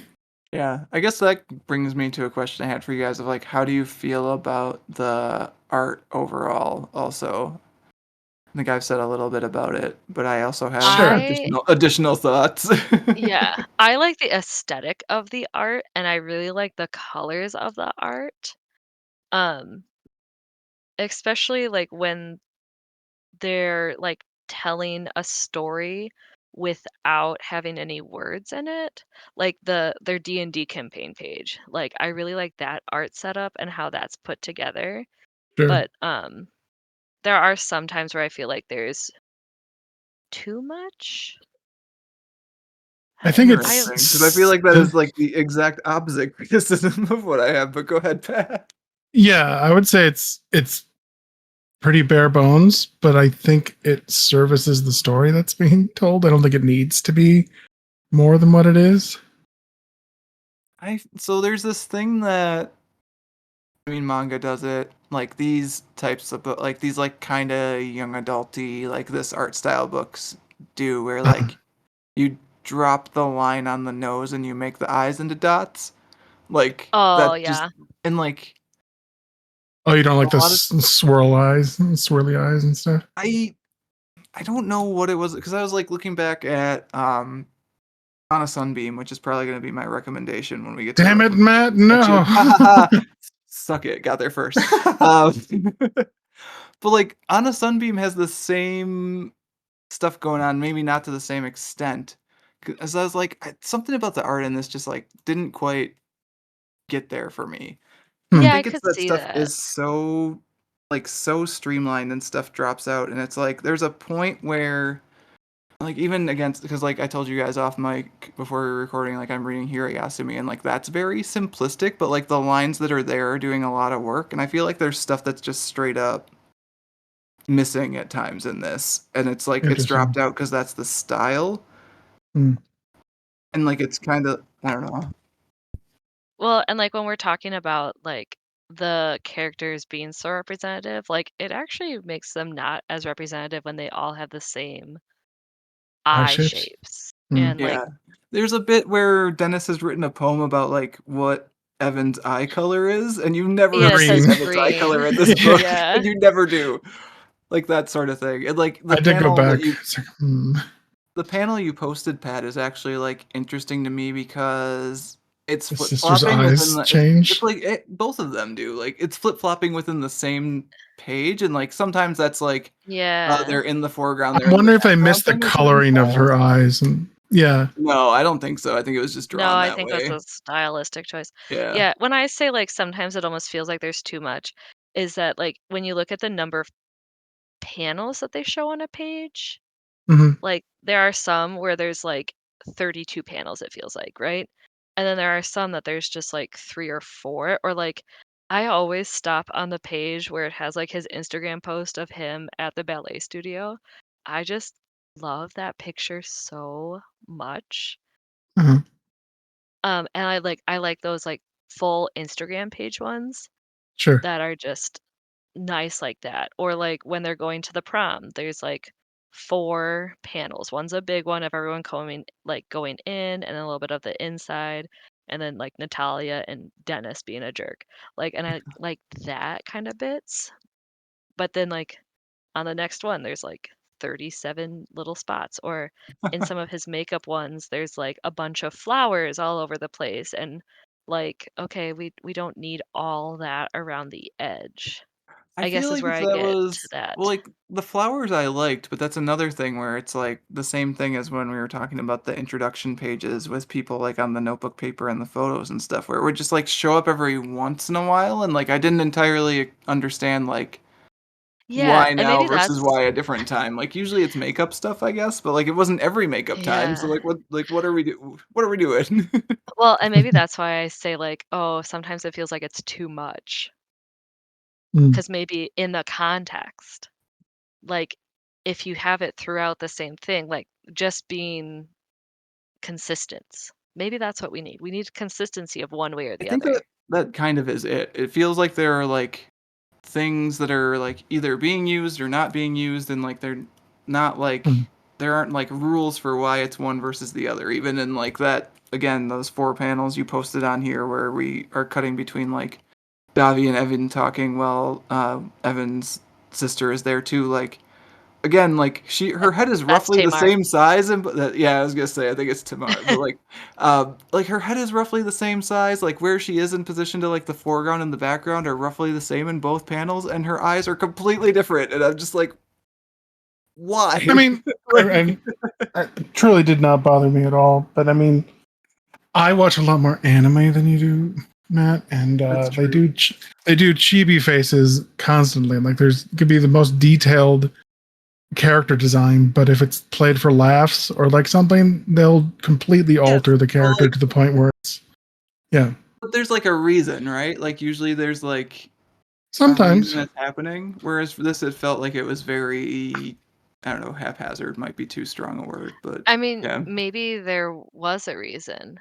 Yeah, I guess that brings me to a question I had for you guys of like, how do you feel about the art overall? Also, I think I've said a little bit about it, but I also have Sure. I additional thoughts. Yeah, I like the aesthetic of the art, and I really like the colors of the art, um, especially, like, when they're, like, telling a story without having any words in it, like their D&D campaign page. Like, I really like that art setup and how that's put together, Sure. but, there are some times where I feel like there's too much? I think I Interesting, because I feel like that is like the exact opposite criticism of what I have, but go ahead, Pat. yeah, I would say it's pretty bare bones, but I think it services the story that's being told. I don't think it needs to be more than what it is. So there's this thing that I mean, manga does it. Like these types of book, like these like kind of young adulty, like this art style books do, where Uh, like you drop the line on the nose and you make the eyes into dots. Like Oh, that just yeah. and like oh, you don't a like the lot of swirl eyes, swirly eyes and stuff. I I don't know what it was because I was like looking back at On a Sunbeam, which is probably going to be my recommendation when we get to Damn like it, Matt! No. Mismatched. Ha ha ha! Suck it, got there first. Um, but like On a Sunbeam has the same stuff going on, maybe not to the same extent. As I was like, something about the art in this just like didn't quite get there for me. And I Hmm. Yeah, I think it's could that see stuff that. is so like so streamlined and stuff drops out, and it's like there's a point where like even against because like I told you guys off mic before we were recording, like I'm reading Hirayasumi and like that's very simplistic, but like the lines that are there are doing a lot of work, and I feel like there's stuff that's just straight up missing at times in this, and it's like it's dropped Interesting. out because that's the style, Hmm. and like it's kind of I don't know. Well, and, like, when we're talking about, like, the characters being so representative, like, it actually makes them not as representative when they all have the same Eye eye shapes. shapes, Hmm. and, like Yeah, there's a bit where Dennis has written a poem about like what Evan's eye color is, and you never yeah, it see says Green. Evan's eye green. color in this Yeah. book, Yeah. and you never do. Like that sort of thing. And like I did go back. It's like, the panel you posted, Pat, is actually like interesting to me because it's the flip sister's flopping within eyes the it's change. like both of them do. Like it's flip flopping within the same page, and like sometimes that's like Yeah. they're in the foreground, they're I in the wonder if I background missed the thing with certain coloring of styles. her eyes. And yeah. No, I don't think so. I think it was just No, drawn I that think that's way. a stylistic choice. Yeah. Yeah, when I say, like, sometimes it almost feels like there's too much, is that, like, when you look at the number of panels that they show on a page, Hmm. like, there are some where there's, like, 32 panels, it feels like, right? And then there are some that there's just, like, 3 or 4, or, like, I always stop on the page where it has, like, his Instagram post of him at the ballet studio. I just love that picture so much. Uh-huh. And I like those, like, full Instagram page ones Sure. that are just nice like that, or, like, when they're going to the prom, there's, like, 4 panels. One's a big one of everyone going in, and then a little bit of the inside, and then, like, Natalia and Dennis being a jerk. Like, and I like that kinda bits, but then, like, on the next one, there's, like, 37 little spots, or in some of his makeup ones, there's, like, a bunch of flowers all over the place, and, like, okay, we don't need all that around the edge. I I feel guess is like where if I that get to was well, that. like the flowers I liked, but that's another thing where it's like the same thing as when we were talking about the introduction pages with people like on the notebook paper and the photos and stuff, where it would just like show up every once in a while, and like I didn't entirely understand like Yeah, why and now maybe versus that's why a different time. Like usually it's makeup stuff, I guess, but like it wasn't every makeup time. So yeah. what are we doing? Well, and maybe that's why I say, like, "Oh, sometimes it feels like it's too much, Mm, because maybe in the context, like, if you have it throughout the same thing, like, just being consistent. Maybe that's what we need. We need consistency of one way or I the think that other. that kind of is it. It feels like there are like things that are like either being used or not being used, and like they're not like mm. there aren't like rules for why it's one versus the other. Even in like that again, those 4 panels you posted on here where we are cutting between like Davi and Evan talking while Evan's sister is there too. Like again, like her head is That's roughly the Tamar. same size, and yeah, I was gonna say I think it's Tamar, but like her head is roughly the same size. Like where she is in position to like the foreground and the background are roughly the same in both panels, and her eyes are completely different. And I'm just like, I why? mean, Like, it truly did not bother me at all. But I mean, I watch a lot more anime than you do, Matt, and that's they true. they do chibi faces constantly. Like there's could be the most detailed character design, but if it's played for laughs or like something, they'll completely Yes, alter the but character like, to the point where it's yeah. but there's like a reason, right? Like usually there's like a reason Sometimes it's happening. Whereas for this, it felt like it was very, I don't know, haphazard might be too strong a word, but I mean, yeah. maybe there was a reason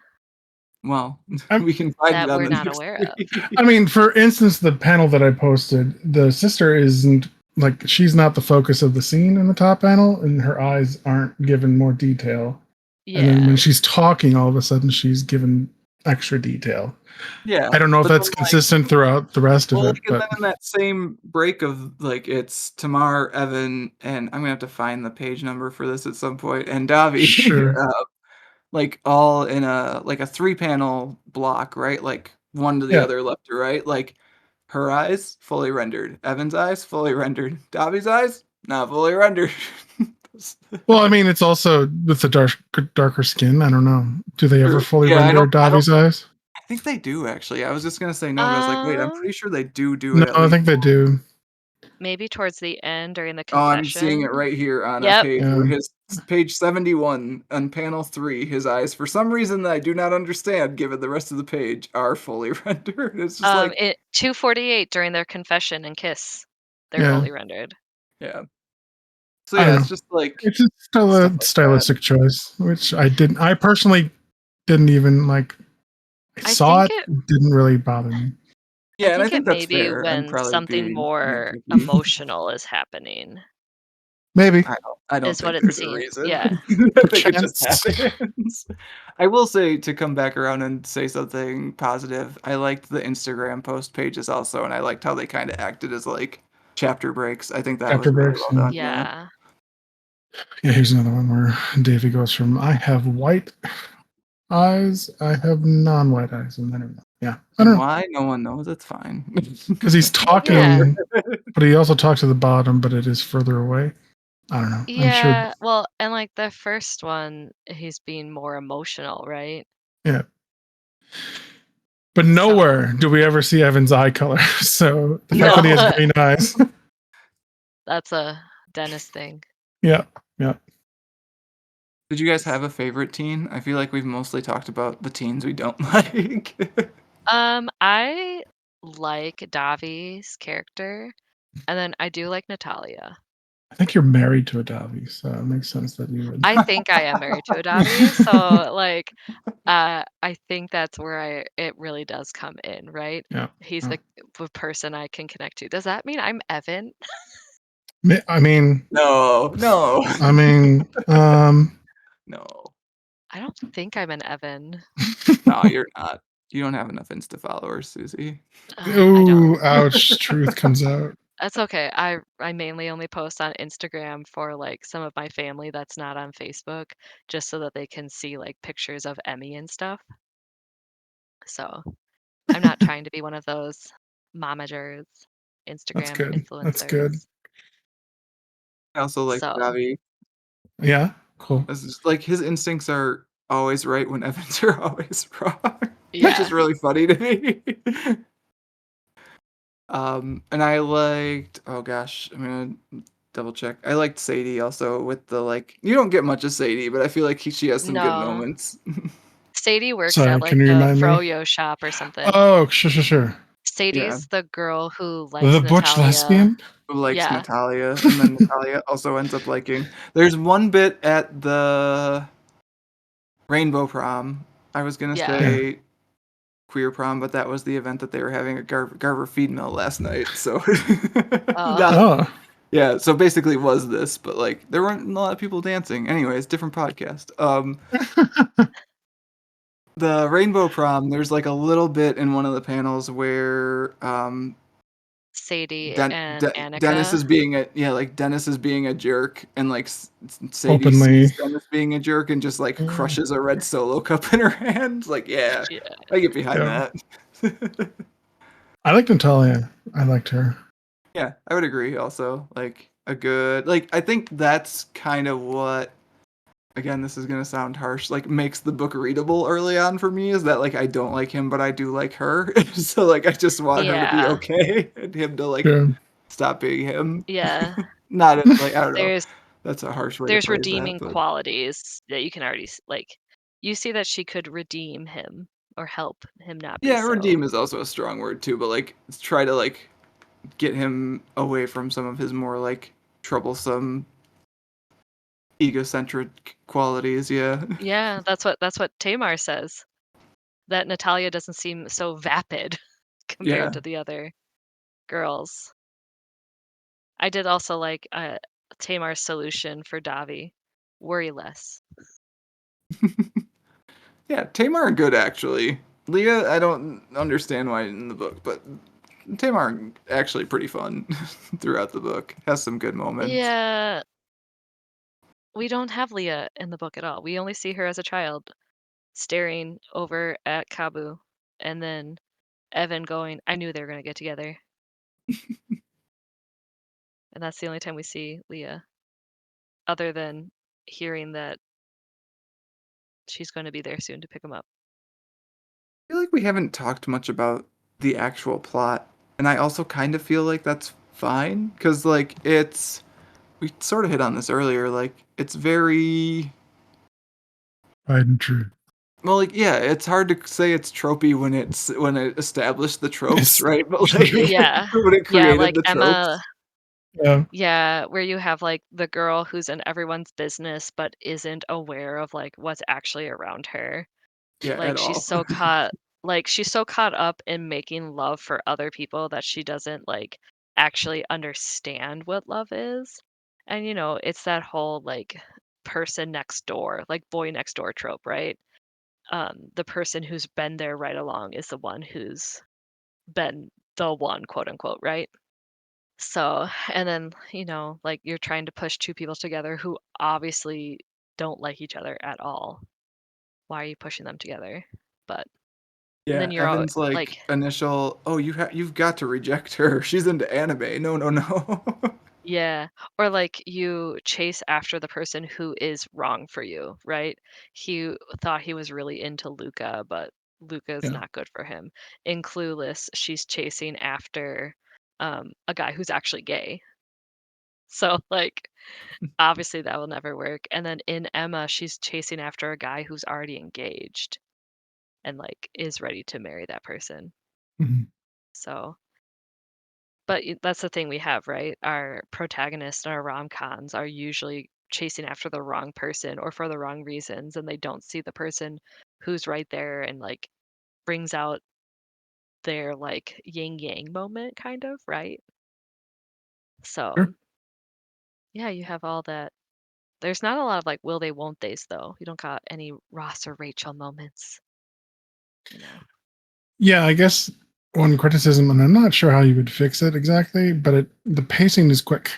Well, I'm, we can find it that on we're the not next aware of. I three. mean, for instance, the panel that I posted, the sister isn't like she's not the focus of the scene in the top panel, and her eyes aren't given more detail. And then when Yeah. she's talking, all of a sudden she's given extra detail. Yeah, I don't know if but then that's like, consistent throughout the rest of well, it, like, and but then in that same break of like, it's Tamar, Evan, and I'm gonna have to find the page number for this at some point, and Davi, sure. like all in a like a 3 panel block, right? Like one to the Yeah. other, left to right. Like her eyes fully rendered, Evan's eyes fully rendered, Davi's eyes not fully rendered. Well, I mean, it's also with the darker skin. I don't know. Do they ever True. fully Yeah, render I don't Davi's eyes? I think they do actually. I was just gonna say no, but I was like, wait, I'm Um, pretty sure they do No, it at I least. think they do. maybe towards the end during the Oh, I'm seeing it confession. right here on a Yep. page Yeah. where his page 71 on panel 3, his eyes, for some reason that I do not understand, given the rest of the page, are fully rendered. It's just like, It 2:48 during their confession and kiss. They're Yeah. fully rendered. yeah. So I yeah, don't it's know. just like It's just still stuff a like that. stylistic choice, which I didn't. I personally didn't even like. I I saw think it. it It didn't really bother me. I Yeah, and I think it think that's may be fair. I'm when probably something being more nitpicky. emotional is happening, Maybe, I don't is what think it there's a seems. reason. Yeah. I think it just perchance. happens. I will say, to come back around and say something positive, I liked the Instagram post pages also, and I liked how they kind of acted as like chapter breaks. I think that Chapter was really breaks. well And done. Yeah. Yeah. yeah, here's another one where Davy goes from "I have white eyes, I have non-white eyes," and I don't know. Yeah, I don't And know why? No one knows. It's fine. because he's Yeah. talking, but he also talks to the bottom, but it is further away. I don't know. I'm sure. Yeah. Well, and like the first one, he's being more emotional, right? Yeah, but So, nowhere do we ever see Evan's eye color. So the fact that he no, has green eyes. that's a Dennis thing. Yeah, yeah. Did you guys have a favorite teen? I feel like we've mostly talked about the teens we don't like. I like Davi's character, and then I do like Natalia. I think you're married to a Davi, so it makes sense that you would. I think I am married to a Davi, so like I think that's where it really does come in, right? Yeah. He's Yeah. the person I can connect to. Does that mean I'm Evan? I mean, No, no, I mean, no, I don't think I'm an Evan. no, you're not. You don't have enough Insta followers, Susie. I don't. ooh, ouch! Truth comes out. That's okay. I mainly only post on Instagram for like some of my family that's not on Facebook, just so that they can see like pictures of Emmy and stuff. So I'm not trying to be one of those momagers, That's Instagram good. That's good. influencers. I also like So Ravi. Yeah. Cool. This is like his instincts are always right when Evans are always wrong, which is yeah. really funny to me. And I liked, oh gosh, I'm gonna double check. I liked Sadie also with the like. You don't get much of Sadie, but I feel like she has some good No. moments. Sadie works at, Sorry, like, can you the remind me? froyo shop or something. Oh, sure. Yeah, Sadie's the girl who The likes butch Natalia. lesbian. who likes Yeah, Natalia, and then Natalia also ends up liking. There's one bit at the Rainbow Prom. I was gonna yeah. Yeah. say queer prom, but that was the event that they were having at Garver Feed Mill last night. So, Oh, not, Oh, yeah. So basically, was this, but like there weren't a lot of people dancing. Anyways, different podcast. The Rainbow Prom. There's like a little bit in one of the panels where Sadie and Dennis Annika. is being a like Dennis is being a jerk, and like Sadie openly. sees Dennis being a jerk and just like Yeah. crushes a red Solo cup in her hand. Like, yeah, Yeah. I get behind Yeah. that. I liked Natalia. I liked her. Yeah, I would agree. Also, like a good like I think that's kind of what. Again, this is gonna sound harsh. Like makes the book readable early on for me is that like I don't like him, but I do like her. So like I just want her to be Yeah. okay and him to like Yeah. stop being him. Yeah. Not like I don't know. There's That's a harsh way to there's phrase that, redeeming but qualities that you can already like, you see that she could redeem him or help him not be yeah, so. redeem is also a strong word too. But like try to like get him away from some of his more like troublesome, egocentric qualities. Yeah, Yeah, that's what Tamar says, that Natalia doesn't seem so vapid compared yeah. to the other girls. I did also like, Tamar's solution for Davi, worry less. Yeah, Tamar good actually. Leah, I don't understand why in the book, but Tamar actually pretty fun throughout the book. Has some good moments. Yeah, we don't have Leah in the book at all. We only see her as a child staring over at Kabu, and then Evan going, "I knew they were gonna get together." And that's the only time we see Leah, other than hearing that she's gonna be there soon to pick him up. I feel like we haven't talked much about the actual plot, and I also kind of feel like that's fine because like it's we sort of hit on this earlier. Like it's very Tried and true. well, like yeah, it's hard to say it's tropey when it established the tropes, It's right? But like true. Yeah. when it Yeah, created like the Emma. tropes, Yeah. Yeah, where you have, like, the girl who's in everyone's business but isn't aware of, like, what's actually around her. yeah, at Like, all. she's so caught up in making love for other people that she doesn't, like, actually understand what love is. And, it's that whole, like, person next door, like, boy next door trope, right? The person who's been there right along is the one who's been the one, quote unquote, right? So, and then, like you're trying to push two people together who obviously don't like each other at all. Why are you pushing them together? But, and then Yeah, you're all Evan's like, like initial. Oh, you've got to reject her. She's into anime. No, no, no. yeah, or like you chase after the person who is wrong for you, right? He thought he was really into Luca, but Luca's Yeah. not good for him. In Clueless, she's chasing after a guy who's actually gay. So, like, obviously, that will never work, and then in Emma, she's chasing after a guy who's already engaged and, like, is ready to marry that person. Mhm. So, but that's the thing we have, right? Our protagonists in our rom-coms are usually chasing after the wrong person or for the wrong reasons, and they don't see the person who's right there and, like, brings out their, like, yin-yang moment kind of, right? So, Sure. yeah, you have all that. There's not a lot of, like, will they, won't they's, though. You don't got any Ross or Rachel moments, you know? Yeah, I guess one criticism, and I'm not sure how you would fix it exactly, but the pacing is quick.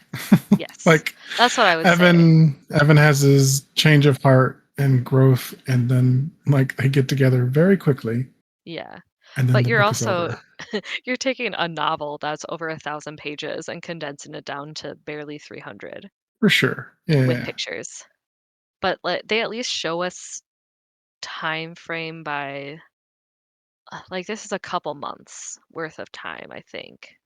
Yes. Like That's what I would say. Evan has his change of heart and growth, and then like they get together very quickly, Yeah. and then But the you're book is also over. you're taking a novel that's over 1,000 pages and condensing it down to barely 300 For sure. Yeah. with Yeah. pictures. But they at least show us time frame by, like, this is a couple months worth of time, I think.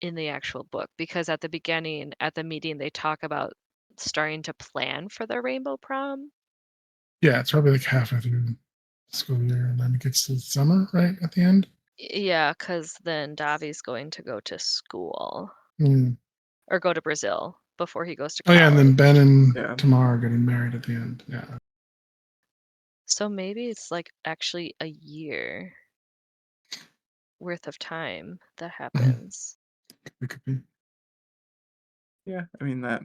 in the actual book, because at the beginning, at the meeting, they talk about starting to plan for the rainbow prom. Yeah, it's probably like halfway through the school year, and then it gets to the summer, right at the end. Yeah, because then Davi's going to go to school Mm. or go to Brazil before he goes to Oh yeah, and then college. Ben and Yeah. Tamar are getting married at the end. Yeah. So maybe it's like actually a year worth of time that Mhm. happens. It could be. Yeah, I mean that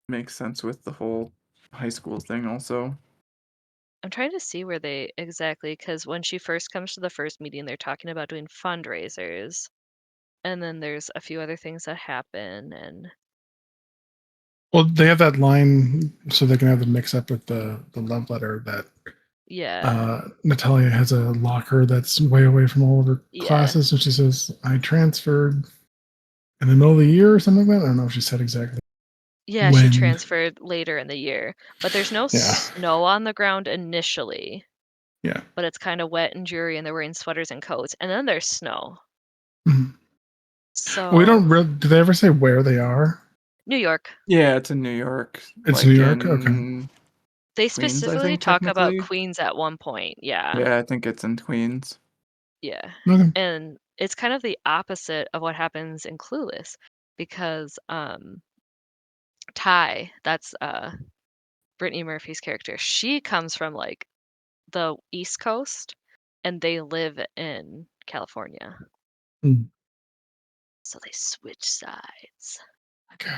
makes sense with the whole high school thing also. I'm trying to see where they exactly, because when she first comes to the first meeting, they're talking about doing fundraisers. And then there's a few other things that happen, and Well, they have that line so they can have the mix up with the love letter that yeah, Natalia has a locker that's way away from all of her yeah. classes. So she says, I transferred in the middle of the year or something like that. I don't know if she said exactly Yeah, she when. transferred later in the year, but there's no Yeah. snow on the ground initially, Yeah. but it's kind of wet and dreary, and they're wearing sweaters and coats, and then there's snow. Mhm. We So, don't really, do they ever say where they are? New York. Yeah, it's in New York, It's New like York? Okay. in They Queens, I specifically think talk about technically. Queens at one point. Yeah. Yeah, I think it's in Queens. Yeah. Okay. And it's kind of the opposite of what happens in Clueless, because Ty, that's Brittany Murphy's character, she comes from like the East Coast and they live in California. Mm. So they switch sides. Okay.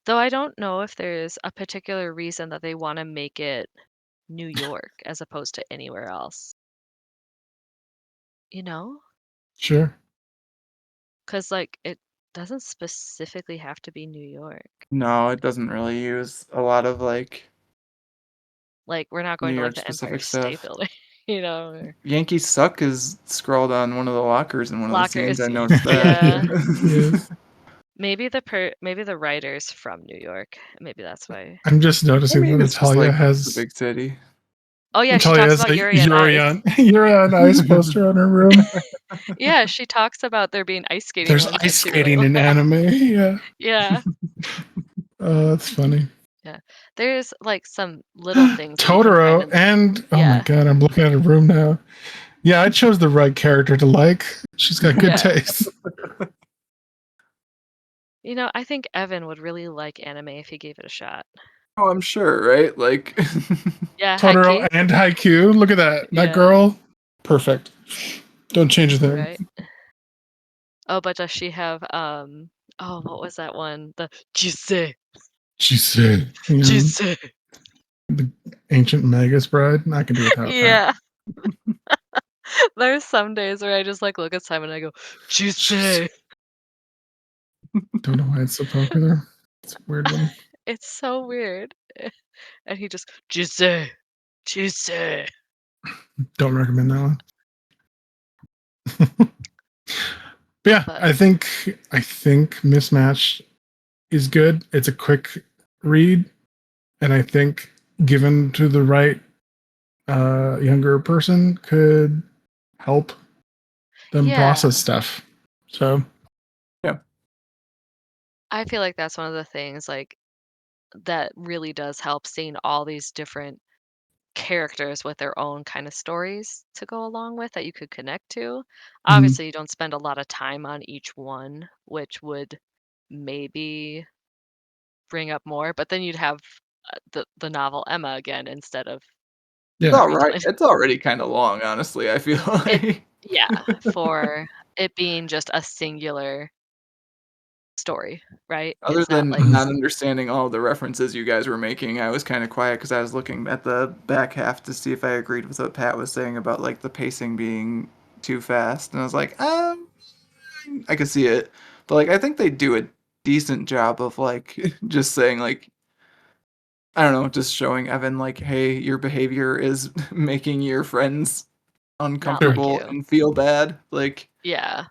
Though I don't know if there's a particular reason that they want to make it New York as opposed to anywhere else. You know? Sure. Because, like, it doesn't specifically have to be New York. No, it doesn't really use a lot of like Like, we're not New going to like York the Empire specific State stuff. Building, you know, or Yankees suck is scrawled on one of the lockers in one of the scenes. lockers. I noticed that. Yeah. Yes. Maybe the writer's from New York. Maybe that's why. I'm just I noticing that mean, it's just Natalia like the has big city. Oh yeah, she Natalia talks has about a Yuri on Yuri Ice. on Yuri on Ice poster on her room. Yeah, she talks about there being ice skating There's ones that ice she really skating in likes. anime. Yeah. Yeah. That's funny. Yeah. There's like some little things that you can find Totoro in. and oh my Yeah. god, I'm looking at her room now. Yeah, I chose the right character to like. She's got good Yeah. taste. You know, I think Evan would really like anime if he gave it a shot. Oh, I'm sure, right? Like, Yeah, Totoro Haikyuu. and Haikyuu. Look at that. That Yeah. girl. Perfect. Don't change a thing. Right. Oh, but does she have oh, what was that one? The Jise. She said, you know, Jise. the ancient Magus bride. I can do without that. Yeah. There's some days where I just like look at Simon and I go, She's Jise. don't know why it's so popular. It's a weird one. It's so weird. And he just Jise. Jise. Don't recommend that one. But yeah, But I think Mismatch is good. It's a quick read, and I think given to the right younger person could help them yeah, process stuff. So yeah. I feel like that's one of the things like that really does help, seeing all these different characters with their own kind of stories to go along with that you could connect to. mhm. Obviously, you don't spend a lot of time on each one, which would maybe bring up more, but then you'd have the novel Emma again instead of It's Yeah, all right. retelling It's already kind of long, honestly. I feel it. like. Yeah, for it being just a singular story, right? Other It's not than like Mhm. not understanding all the references you guys were making, I was kind of quiet because I was looking at the back half to see if I agreed with what Pat was saying about like the pacing being too fast, and I was like, I could see it, but like I think they do a decent job of like just saying like I don't know, just showing Evan like, hey, your behavior is making your friends not like uncomfortable you. and feel bad, like, Yeah.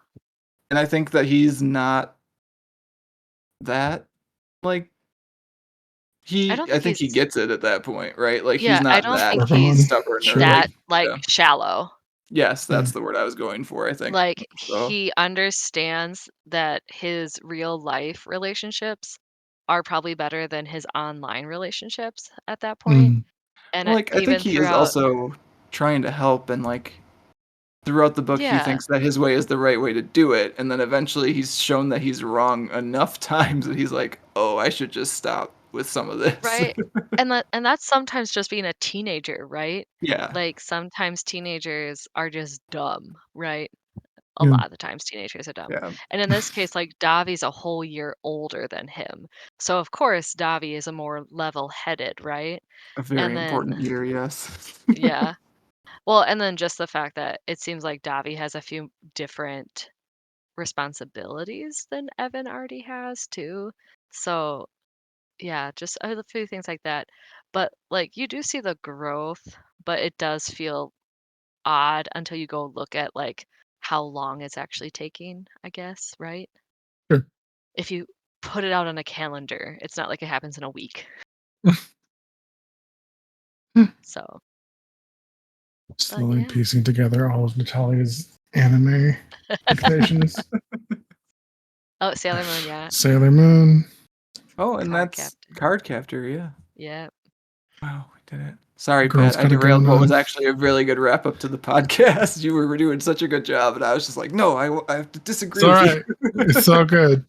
and I think that he's not that like I don't I think think he he's gets it at that point, right? Like, he's yeah, I not don't that think work on. he's stubborn or, Sure. like that like yeah. shallow. Yes, that's the word I was going for, I think. Like, So, he understands that his real life relationships are probably better than his online relationships at that point, Mm. and, like, I think even he is throughout. also trying to help, and, like, throughout the book, he Yeah, thinks that his way is the right way to do it, and then eventually he's shown that he's wrong enough times that he's like, "Oh, I should just stop with some of this." right, and that's sometimes just being a teenager, right? Yeah, Like, sometimes teenagers are just dumb, right? A Yeah. lot of the times teenagers are dumb. yeah. And in this case, like, Davi's a whole year older than him. So, of course, Davi is a more level-headed, right? A very And then important year, yes. yeah. Well, and then just the fact that it seems like Davi has a few different responsibilities than Evan already has too. So, yeah, just a few things like that. But, like, you do see the growth, but it does feel odd until you go look at, like, how long it's actually taking, I guess, right? Sure. If you put it out on a calendar, it's not like it happens in a week. So, but Slowly yeah. piecing together all of Natalia's anime fixations. Oh, Sailor Moon, yeah. Sailor Moon. Oh, and Card that's Captor. Cardcaptor, yeah. Yeah. Wow, we did it. Sorry, Girls Pat, I got it derailed going what was on. actually a really good wrap up to the podcast. You were doing such a good job, and I was just like, no, I have to It's disagree all with you. right. It's all good.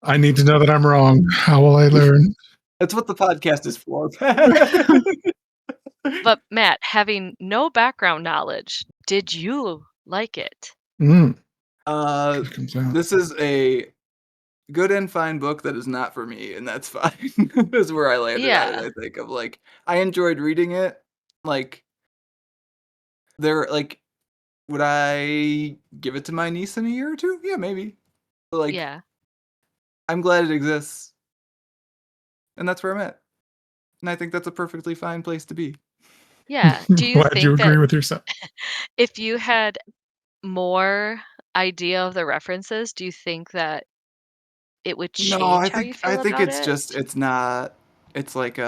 I need to know that I'm wrong. How will I learn? That's what the podcast is for, Pat. But Matt, having no background knowledge, did you like it? Mm, uh, it comes out. this is a good and fine book that is not for me, and that's fine. Is where I landed on it. Yeah. I think of like I enjoyed reading it. Like there, like would I give it to my niece in a year or two? Yeah, maybe. But, like Yeah. I'm glad it exists, and that's where I'm at. And I think that's a perfectly fine place to be. Yeah. Do you Glad you think that agree with yourself. if you had more idea of the references, do you think that it would No, change how you I feel think about it's it? just it's not. It's like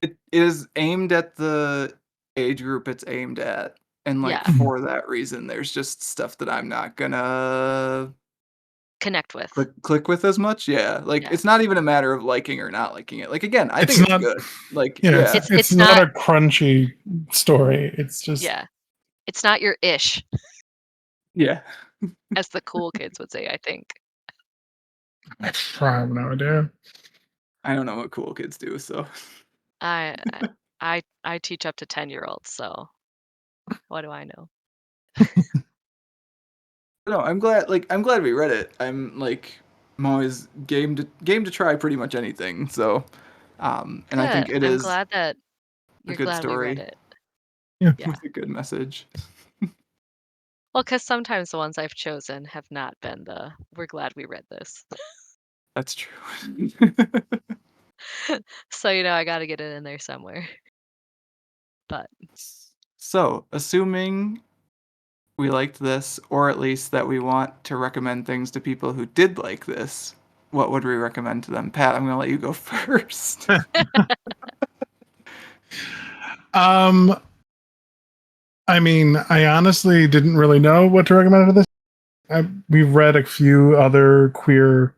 it is aimed at the age group it's aimed at, and, like, Yeah. Mhm. for that reason, there's just stuff that I'm not gonna Connect with. click with as much, yeah, like, Yeah. it's not even a matter of liking or not liking it, like, again, I It's think it's not. good, like, Yeah, yeah, it's It's not not a crunchy story. It's just yeah. It's not your ish, yeah, as the cool kids would say, I think. I have no idea. I don't know what cool kids do, so I I teach up to 10-year-olds, so what do I know? no, I'm glad we read it, I'm always game to try pretty much anything, so, and I think Good. it I'm is glad that a you're good glad we read story it. Yeah. Yeah. with a good message. Well, because sometimes the ones I've chosen have not been the, "We're glad we read this." That's true. So, I gotta get it in there somewhere. But So, assuming we liked this, or at least that we want to recommend things to people who did like this, what would we recommend to them? Pat, I'm going to let you go first. um, I mean, I honestly didn't really know what to recommend to this. We've read a few other queer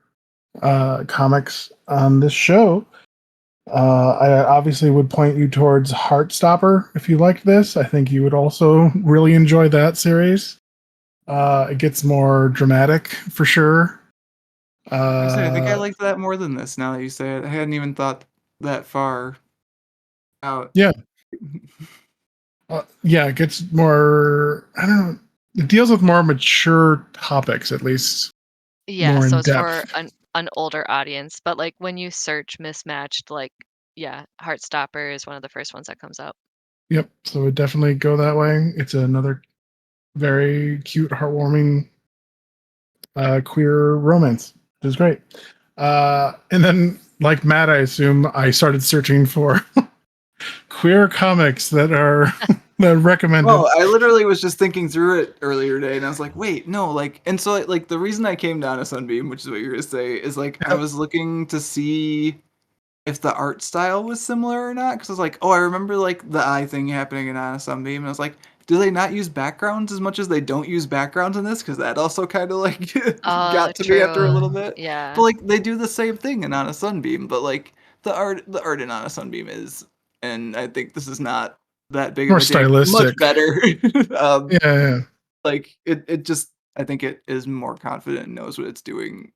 comics on this show. I obviously would point you towards Heartstopper if you liked this. I think you would also really enjoy that series. It gets more dramatic for sure. I think I Uh, liked that more than this now that you say it. I hadn't even thought that far out. yeah, yeah, it gets more. I don't know. It deals with more mature topics, at least yeah, more so in it's for depth. an older audience, but, like, when you search Mismatched, like, yeah, Heartstopper is one of the first ones that comes up. Yep. So it definitely go that way. It's another very cute, heartwarming queer romance, which is great. And then, like Matt, I assume I started searching for queer comics that are that are recommended. Well, I literally was just thinking through it earlier today, and I was like, wait, no, like, and so, like, the reason I came down to Sunbeam, which is what you're going to say, is like, I Yep. was looking to see if the art style was similar or not, because I was like, oh, I remember like the eye thing happening in On a Sunbeam, and I was like, do they not use backgrounds as much as they don't use backgrounds in this? Because that also kind of like got to me after a True. little bit. Yeah. But like they do the same thing in On a Sunbeam, but like the art in On a Sunbeam is, and I think this is not that big of More a dig, much stylistic. better. Yeah, yeah. Like it just I think it is more confident and knows what it's doing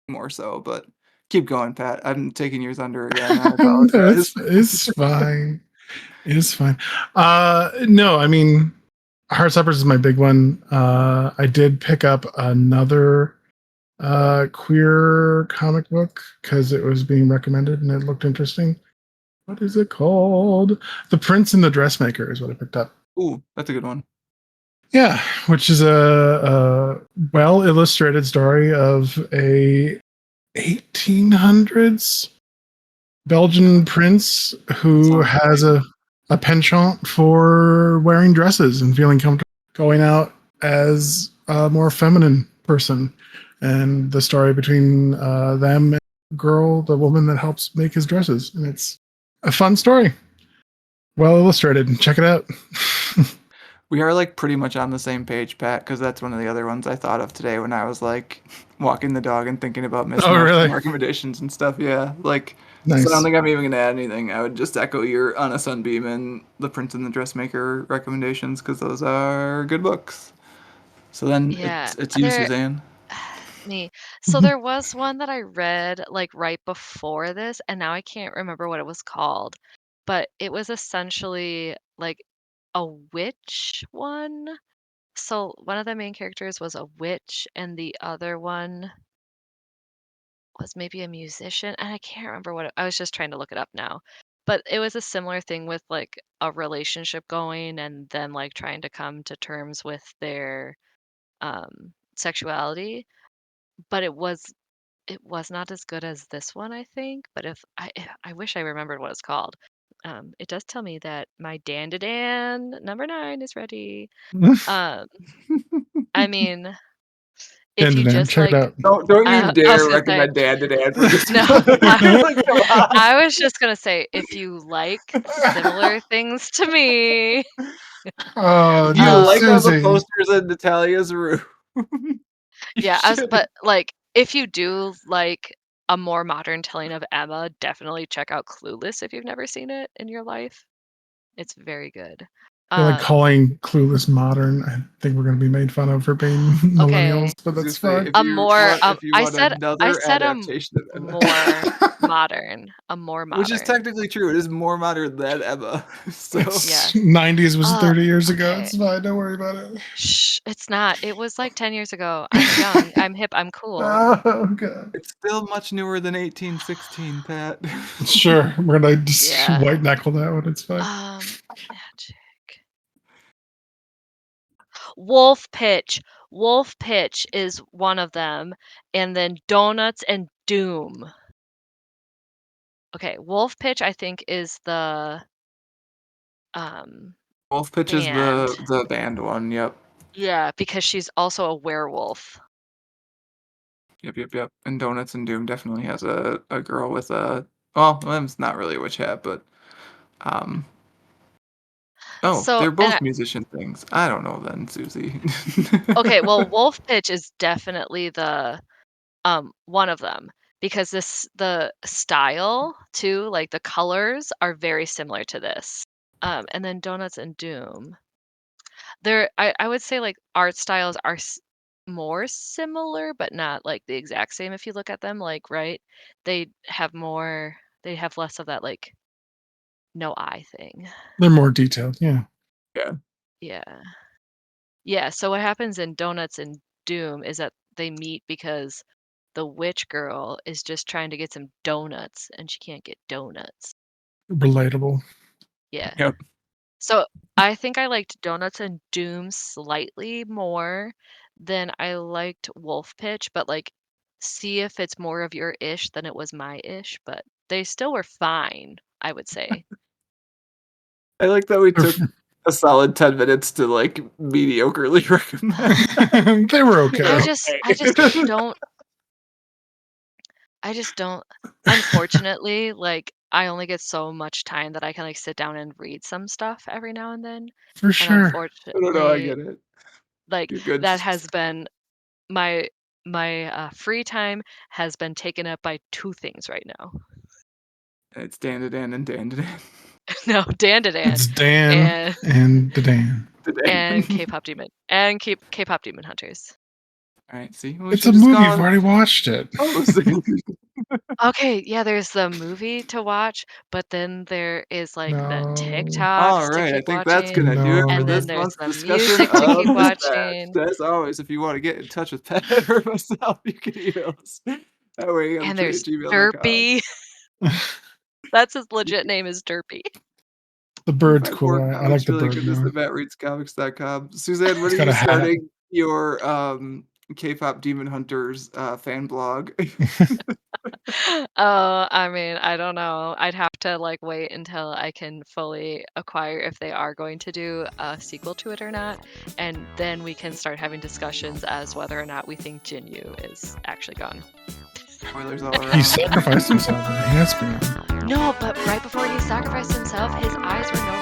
more so, but keep going, Pat. I'm taking your thunder again. I No, apologize. it's fine. It's fine. No, I mean, Heartstoppers is my big one. I did pick up another queer comic book because it was being recommended and it looked interesting. What is it called? The Prince and the Dressmaker is what I picked up. Ooh, that's a good one. Yeah, which is a well illustrated story of a 1800s Belgian prince who Sounds has great. a penchant for wearing dresses and feeling comfortable going out as a more feminine person. And the story between them and the girl, the woman that helps make his dresses. And it's a fun story. Well illustrated. Check it out. We are like pretty much on the same page, Pat, because that's one of the other ones I thought of today when I was like walking the dog and thinking about Oh, mismatched really? recommendations and stuff. Yeah, like so I don't Nice. think I'm even gonna add anything. I would just echo your On a Sunbeam and The Prince and the Dressmaker recommendations because those are good books. So then Yeah. it's you, There Suzanne. me. So there was one that I read like right before this, and now I can't remember what it was called, but it was essentially like a witch one. So one of the main characters was a witch, and the other one was maybe a musician, and I can't remember what I was just trying to look it up now. But it was a similar thing with like a relationship going and then like trying to come to terms with their sexuality. But it was not as good as this one, I think. But I wish I remembered what it's called. It does tell me that my Dan number 9 is ready. Um, I mean, if you Dan, just check it like out. Don't you I was dare gonna say recommend Dan for this no, one. I Like, come on. I was just gonna say, if you like similar things to me, Oh If you no, like all the Susie. posters in Natalia's room, you yeah, should. but, like, if you do like a more modern telling of Emma, definitely check out Clueless if you've never seen it in your life. It's very good. Feel like Um, calling Clueless modern. I think we're going to be made fun of for being millennials, okay, but I was gonna that's say fine. if you want I another said adaptation of Emma, a more which is modern. technically true, it is more modern than Emma. So Yeah. It's 90s was 30 years ago. Okay. It's fine. Don't worry about it. Shh, it's not. It was like 10 years ago. I'm young, I'm hip, I'm cool. Oh god. it's still much newer than 1816, Pat. Sure, we're gonna just Yeah. white knuckle that one. It's fine. Magic. Wolf Pitch. Wolf Pitch is one of them, and then Donuts and Doom. Okay, Wolf Pitch I think is the um Wolf Pitch is band. the band one. Yep. Yeah, because she's also a werewolf. Yep. And Donuts and Doom definitely has a girl with a well, it's not really a witch hat, but um oh, So, they're and both musician things. I don't know then, Susie. okay, well, Wolf Pitch is definitely the one of them because the style too, like the colors are very similar to this. And then Donuts and Doom. I would say like art styles are more similar, but not like the exact same if you look at them, like, right? They have less of that like no eye thing. They're more detailed. Yeah. Yeah. Yeah. Yeah, so what happens in Donuts and Doom is that they meet because the witch girl is just trying to get some donuts and she can't get donuts. Relatable. Yeah. Yep. So I think I liked Donuts and Doom slightly more than I liked Wolf Pitch, but like see if it's more of your ish than it was my ish, but they still were fine, I would say. I like that we took a solid 10 minutes to like mediocrely recommend. They were They're okay. I just okay. don't I just don't unfortunately like I only get so much time that I can, like, sit down and read some stuff every now and then, For and sure. No, I unfortunately, get it. like, You're good. that has been my free time has been taken up by 2 things right now. It's Dan to Dan and Dan to Dan. No, Dan to Dan It's Dan and and the Dan. To and Dan. K-pop Demon Hunters. Alright, see? We It's a should've just movie. You've gone already watched it. post. Okay, yeah, there's the movie to watch, but then there is, like, the No. TikToks to Alright, I keep think that's watching, gonna do it for and No. then this there's month's the discussion music to keep of watching, Mismatched. As always, if you wanna get in touch with Pat or myself, you can email us at and there's waitingonthetree@gmail.com. Derpy. That's his legit name is Derpy. The You can bird's find cool. more I like comics the really bird goodness now. at mattreadscomics.com. Suzanne, when It's are got you a hat. starting your K-pop Demon Hunters fan blog? I mean, I don't know. I'd have to, like, wait until I can fully acquire if they are going to do a sequel to it or not, and then we can start having discussions as whether or not we think Jinyu is actually gone. Spoilers all He around. sacrificed himself. He has to be on. No, but right before he sacrificed himself, his eyes were no